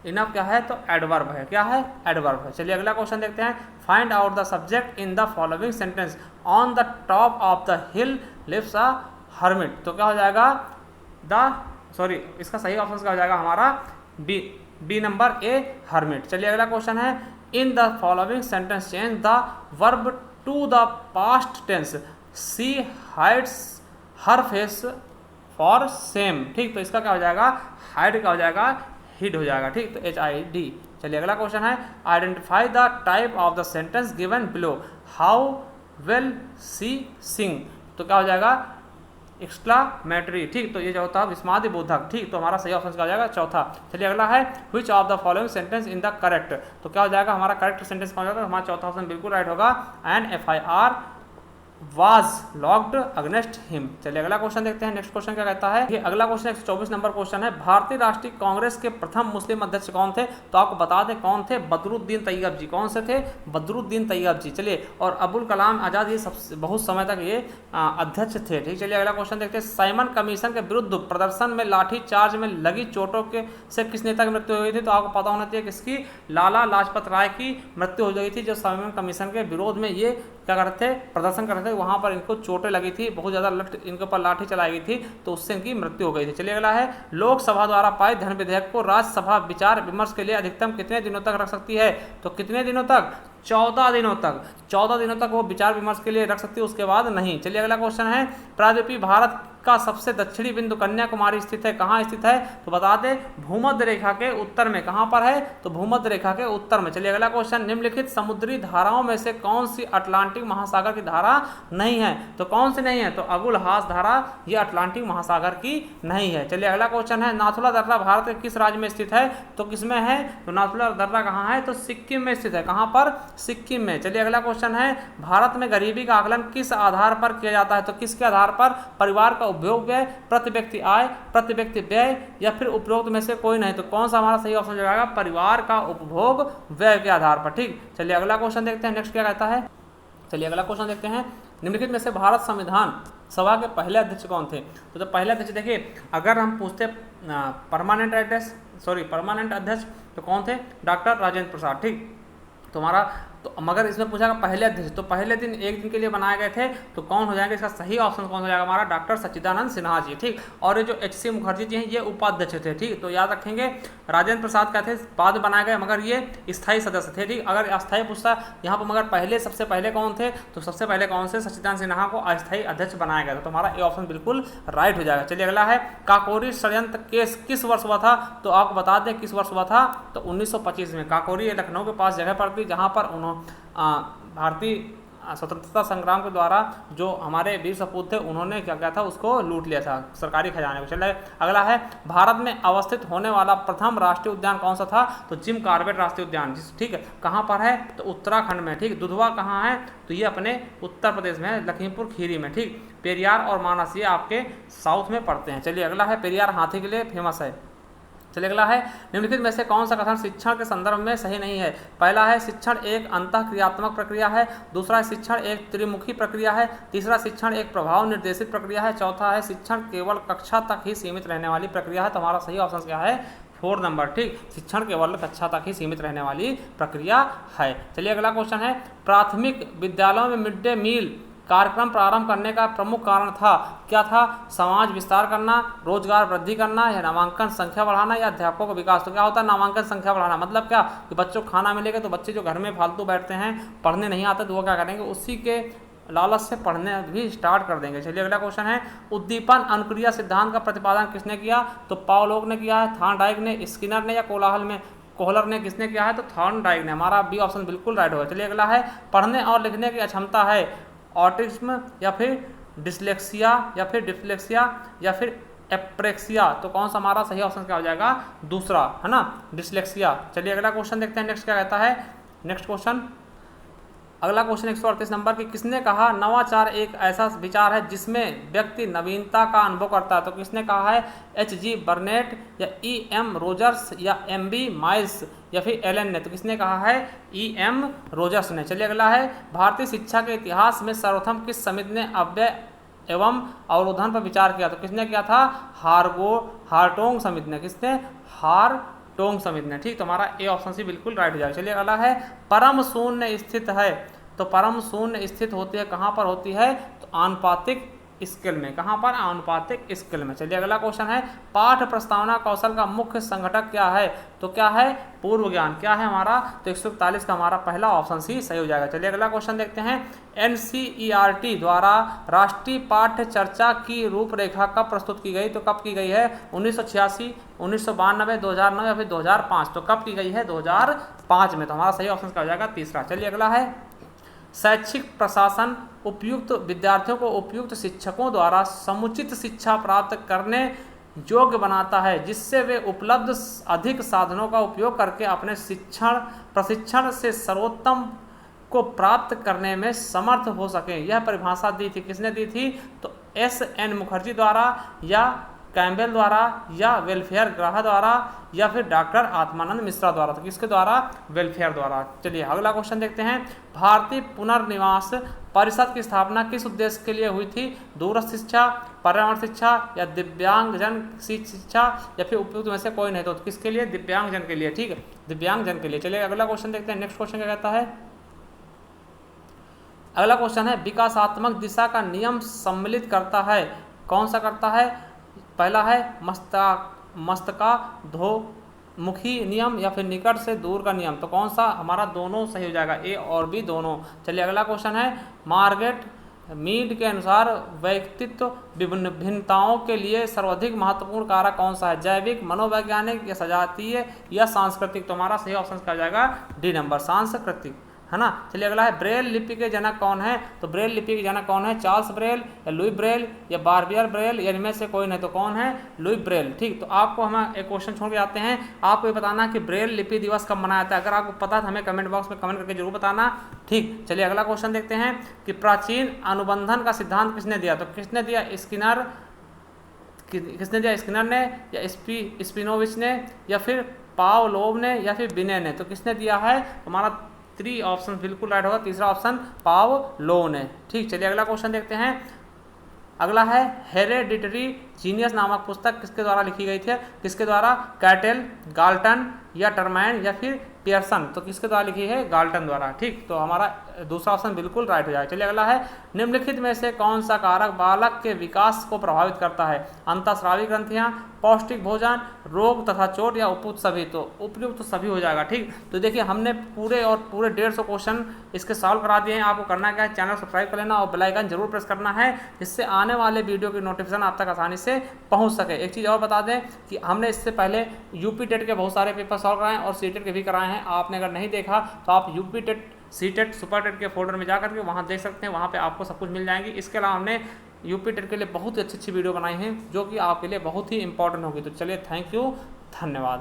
इनफ क्या है, तो एडवर्ब है, क्या है एडवर्ब है। चलिए अगला क्वेश्चन देखते हैं। Find out the subject in the following sentence. On the top of the hill lives a hermit, तो क्या हो जाएगा इसका सही ऑप्शन क्या हो जाएगा हमारा बी नंबर ए हर्मिट। चलिए अगला क्वेश्चन है। In the following sentence change the verb to the past tense. She hides her face for shame. ठीक, तो इसका क्या हो जाएगा हाइड क्या हो जाएगा हिड हो जाएगा। ठीक, तो HID। चलिए अगला क्वेश्चन है। Identify the type of the sentence given below. How will she sing, तो क्या हो जाएगा एक्सक्लामेटरी। ठीक, तो ये जो होता है विस्मादि बोधक। ठीक, तो हमारा सही ऑप्शन क्या हो जाएगा चौथा। चलिए अगला है which of the following sentence in the correct, तो क्या हो जाएगा हमारा करेक्ट सेंटेंस कौन हो जाएगा, हमारा चौथा ऑप्शन बिल्कुल राइट होगा। And FIR was locked against him. चलिए अगला क्वेश्चन देखते हैं। नेक्स्ट क्वेश्चन क्या कहता है, ये अगला क्वेश्चन 124 नंबर क्वेश्चन है। भारतीय राष्ट्रीय कांग्रेस के प्रथम मुस्लिम अध्यक्ष कौन थे, तो आपको बता दें कौन थे, बदरुद्दीन तैयब जी। कौन से थे, बदरुद्दीन तैयब जी। चलिए, और अबुल कलाम आज़ाद ये सबसे बहुत समय तक ये अध्यक्ष थे। ठीक, चलिए अगला क्वेश्चन देखते हैं। साइमन कमीशन के विरुद्ध प्रदर्शन में लाठी चार्ज में लगी चोटों के से किस नेता की मृत्यु हो गई थी, तो आपको पता होना चाहिए किसकी, लाला लाजपत राय की मृत्यु हो गई थी, जो साइमन कमीशन के विरोध में ये क्या करते थे, प्रदर्शन करते थे, वहाँ पर इनको चोटें लगी थी, बहुत ज़्यादा इनके ऊपर लाठी चलाई गई थी, तो उससे इनकी मृत्यु हो गई थी। चलिए अगला है। लोकसभा द्वारा पारित धन विधेयक को राज्यसभा विचार विमर्श के लिए अधिकतम कितने दिनों तक रख सकती है, तो कितने दिनों तक, 14 दिनों तक। 14 दिनों तक वो विचार विमर्श के लिए रख सकती है, उसके बाद नहीं। चलिए अगला क्वेश्चन है। प्रायद्वीपीय भारत का सबसे दक्षिणी बिंदु कन्याकुमारी स्थित है, कहाँ स्थित है, तो बता दें भूमध्य रेखा के उत्तर में। कहाँ पर है, तो भूमध्य रेखा के उत्तर में। चलिए अगला क्वेश्चन। निम्नलिखित समुद्री धाराओं में से कौन सी अटलांटिक महासागर की धारा नहीं है, तो कौन सी नहीं है, तो अगुल हास धारा ये अटलांटिक महासागर की नहीं है। चलिए अगला क्वेश्चन है। नाथुला दर्रा भारत के किस राज्य में स्थित है, तो किसमें है, तो नाथुला दर्रा कहाँ है, तो सिक्किम में स्थित है। कहाँ पर, सिक्किम में। चलिए अगला क्वेश्चन है। भारत में गरीबी का आकलन किस आधार पर किया जाता है, तो किसके आधार पर, परिवार का उपभोग व्यय, प्रति व्यक्ति आय, प्रति व्यक्ति व्यय, या फिर उपरोक्त में से कोई नहीं, तो कौन सा हमारा सही ऑप्शन हो जाएगा, परिवार का उपभोग व्यय के आधार पर। ठीक, चलिए अगला क्वेश्चन देखते हैं। नेक्स्ट क्या कहता है, चलिए अगला क्वेश्चन देखते हैं। निम्नलिखित में से भारत संविधान सभा के पहले अध्यक्ष कौन थे, तो पहले अध्यक्ष देखिए, अगर हम पूछते परमानेंट अध्यक्ष तो कौन थे, डॉक्टर राजेंद्र प्रसाद। ठीक, तो हमारा तो मगर इसमें पूछा पहले अध्यक्ष, तो पहले दिन एक दिन के लिए बनाए गए थे, तो कौन हो जाएगा, इसका सही ऑप्शन कौन हो जाएगा हमारा, डॉक्टर सच्चिदानंद सिन्हा जी। ठीक, और ये जो HC मुखर्जी जी हैं ये उपाध्यक्ष थे। ठीक, तो याद रखेंगे राजेंद्र प्रसाद क्या थे, बाद में बनाए गए, मगर ये स्थायी सदस्य थे। ठीक, अगर अस्थायी पूछता यहाँ पर, मगर पहले सबसे पहले कौन थे, तो सबसे पहले कौन से, सच्चिदानंद सिन्हा को अस्थायी अध्यक्ष बनाया गया था, तो हमारा ये ऑप्शन बिल्कुल राइट हो जाएगा। चलिए अगला है। काकोरी षड्यंत्र केस किस वर्ष हुआ था, तो आपको बता दें किस वर्ष हुआ था, तो 1925 में। काकोरी लखनऊ के पास जगह पड़ती, जहाँ पर उन्होंने भारतीय स्वतंत्रता संग्राम के द्वारा जो हमारे वीर सपूत थे, उन्होंने क्या किया था, उसको लूट लिया था सरकारी खजाने को। चलिए अगला है। भारत में अवस्थित होने वाला प्रथम राष्ट्रीय उद्यान कौन सा था, तो जिम कॉर्बेट राष्ट्रीय उद्यान। ठीक है, कहाँ पर है, तो उत्तराखंड में। ठीक, दुधवा कहाँ है, तो ये अपने उत्तर प्रदेश में है, लखीमपुर खीरी में। ठीक, पेरियार और मानस ये आपके साउथ में पड़ते हैं। चलिए अगला है। पेरियार हाथी के लिए फेमस है। चलिए अगला है। निम्नलिखित में से कौन सा कथन शिक्षण के संदर्भ में सही नहीं है, पहला है शिक्षण एक अंतःक्रियात्मक प्रक्रिया है, दूसरा है शिक्षण एक त्रिमुखी प्रक्रिया है, तीसरा शिक्षण एक प्रभाव निर्देशित प्रक्रिया है, चौथा है शिक्षण केवल कक्षा तक ही सीमित रहने वाली प्रक्रिया है, तो हमारा सही ऑप्शन क्या है, 4 नंबर, ठीक। शिक्षण केवल कक्षा तक ही सीमित रहने वाली प्रक्रिया है। चलिए अगला क्वेश्चन है, प्राथमिक विद्यालयों में मिड डे मील कार्यक्रम प्रारंभ करने का प्रमुख कारण था, क्या था? समाज विस्तार करना, रोजगार वृद्धि करना, या नामांकन संख्या बढ़ाना, या अध्यापकों का विकास। तो क्या होता है नामांकन संख्या बढ़ाना? मतलब क्या कि बच्चों को खाना मिलेगा तो बच्चे जो घर में फालतू बैठते हैं, पढ़ने नहीं आते, तो वो क्या करेंगे, उसी के लालच से पढ़ने भी स्टार्ट कर देंगे। चलिए अगला क्वेश्चन है, उद्दीपन अनुक्रिया सिद्धांत का प्रतिपादन किसने किया? तो पावलोव ने किया है, थॉर्नडाइक ने, स्किनर ने, या कोहलर ने किसने किया है? तो थॉर्नडाइक ने। हमारा बी ऑप्शन बिल्कुल राइट होगा। चलिए अगला है, पढ़ने और लिखने की अक्षमता है ऑटिज्म, या फिर डिसलेक्सिया, या फिर डिसलेक्सिया, या फिर एप्रेक्सिया। तो कौन सा हमारा सही ऑप्शन क्या हो जाएगा? दूसरा, है ना, डिसलेक्सिया। चलिए अगला क्वेश्चन देखते हैं, नेक्स्ट क्या कहता है। नेक्स्ट क्वेश्चन, अगला क्वेश्चन 138 नंबर की, किसने कहा नवाचार एक ऐसा विचार है जिसमें व्यक्ति नवीनता का अनुभव करता है? तो किसने कहा है? H.G. बर्नेट, या E.M. रोजर्स, या M.B. माइल्स, या फिर एलन ने। तो किसने कहा है? E.M. रोजर्स ने। चलिए अगला है, भारतीय शिक्षा के इतिहास में सर्वप्रथम किस समिति ने अव्यय एवं अवरोधन पर विचार किया? तो किसने किया था? हारटोंग समिति ने। किसने? हारटोंग समिति ने, ठीक। तो हमारा ए ऑप्शन सी बिल्कुल राइट हो जाएगा। चलिए अगला है, परम शून्य स्थित है। तो परम शून्य स्थित होती है, कहाँ पर होती है? तो आनुपातिक स्केल में। कहाँ पर? आनुपातिक स्केल में। चलिए अगला क्वेश्चन है, पाठ प्रस्तावना कौशल का मुख्य संघटक क्या है? तो क्या है? पूर्व ज्ञान। क्या है हमारा? तो 141 का हमारा पहला ऑप्शन सी सही हो जाएगा। चलिए अगला क्वेश्चन देखते हैं, NCERT द्वारा राष्ट्रीय पाठ्य चर्चा की रूपरेखा कब प्रस्तुत की गई? तो कब की गई है? 1986, 1992, 2009, या फिर 2005। तो कब की गई है? 2005 में। तो हमारा सही ऑप्शन क्या हो जाएगा? तीसरा। चलिए अगला है, शैक्षिक प्रशासन उपयुक्त विद्यार्थियों को उपयुक्त शिक्षकों द्वारा समुचित शिक्षा प्राप्त करने योग्य बनाता है, जिससे वे उपलब्ध अधिक साधनों का उपयोग करके अपने प्रशिक्षण से सर्वोत्तम को प्राप्त करने में समर्थ हो सकें। यह परिभाषा दी थी, किसने दी थी? तो S.N. मुखर्जी द्वारा, या कैम्बेल द्वारा, या वेलफेयर ग्राह द्वारा, या फिर डॉक्टर आत्मानंद मिश्रा द्वारा। तो किसके द्वारा? वेलफेयर द्वारा। चलिए अगला क्वेश्चन देखते हैं, भारतीय पुनर्निवास परिषद की स्थापना किस उद्देश्य के लिए हुई थी? दूरस्थ शिक्षा, पर्यावरण शिक्षा, या दिव्यांगजन शिक्षा, या फिर उपयुक्त में से कोई नहीं। तो किसके लिए? दिव्यांगजन के लिए, ठीक है, दिव्यांगजन के लिए। चलिए अगला क्वेश्चन देखते हैं, नेक्स्ट क्वेश्चन क्या कहता है। अगला क्वेश्चन है, विकासात्मक दिशा का नियम सम्मिलित करता है, कौन सा करता है? पहला है मस्तकाधोमुखी नियम, या फिर निकट से दूर का नियम। तो कौन सा हमारा? दोनों सही हो जाएगा, ए और बी दोनों। चलिए अगला क्वेश्चन है, मार्गरेट मीड के अनुसार व्यक्तित्व भिन्नताओं के लिए सर्वाधिक महत्वपूर्ण कारक कौन सा है? जैविक, मनोवैज्ञानिक, या सजातीय, या सांस्कृतिक। तो हमारा सही ऑप्शन क्या हो जाएगा? डी नंबर, सांस्कृतिक, है ना। चलिए अगला है, ब्रेल लिपि के जनक कौन है? तो ब्रेल लिपि के जनक कौन है? चार्ल्स ब्रेल, या लुई ब्रेल, या बार्बियर ब्रेल, या इनमें से कोई नहीं। तो कौन है? लुई ब्रेल, ठीक। तो आपको हम एक क्वेश्चन छोड़ के आते हैं, आपको ये बताना कि ब्रेल लिपि दिवस कब मनाया जाता है। अगर आपको पता है हमें कमेंट बॉक्स में कमेंट करके जरूर बताना, ठीक। चलिए अगला क्वेश्चन देखते हैं कि प्राचीन अनुबंधन का सिद्धांत किसने दिया? तो किसने दिया? किसने दिया? स्किनर ने, या स्पिनोविच ने, या फिर पावलोव ने, या फिर बिने ने। तो किसने दिया है? हमारा 3 ऑप्शन बिल्कुल राइट होगा, तीसरा ऑप्शन पावलोव ने, ठीक। चलिए अगला क्वेश्चन देखते हैं, अगला है, हेरेडिटरी जीनियस नामक पुस्तक किसके द्वारा लिखी गई थी? किसके द्वारा? कैटेल, गाल्टन, या टर्मैन, या फिर पियर्सन। तो किसके द्वारा लिखी है? गाल्टन द्वारा, ठीक। तो हमारा दूसरा ऑप्शन बिल्कुल राइट हो जाएगा। चलिए अगला है, निम्नलिखित में से कौन सा कारक बालक के विकास को प्रभावित करता है? अंतःस्रावी ग्रंथियां, पौष्टिक भोजन, रोग तथा चोट, या उपयुक्त सभी। तो उपयुक्त सभी हो जाएगा, ठीक। तो देखिए हमने पूरे 150 क्वेश्चन इसके सॉल्व करा दिए हैं। आपको करना क्या है? चैनल सब्सक्राइब कर लेना और बेल आइकन जरूर प्रेस करना है, जिससे आने वाले वीडियो की नोटिफिकेशन आप तक आसानी से पहुंच सके। एक चीज़ और बता दें कि हमने इससे पहले यूपी टेट के बहुत सारे पेपर सॉल्व कराए और सीटेट के भी कराए हैं। आपने अगर नहीं देखा तो आप UP TET, CTET, super TET के फोल्डर में जाकर के वहाँ देख सकते हैं, वहाँ पे आपको सब कुछ मिल जाएंगी। इसके अलावा हमने यूपी टेट के लिए बहुत ही अच्छी वीडियो बनाई हैं, जो कि आपके लिए बहुत ही इंपॉर्टेंट होगी। तो चलिए, थैंक यू, धन्यवाद।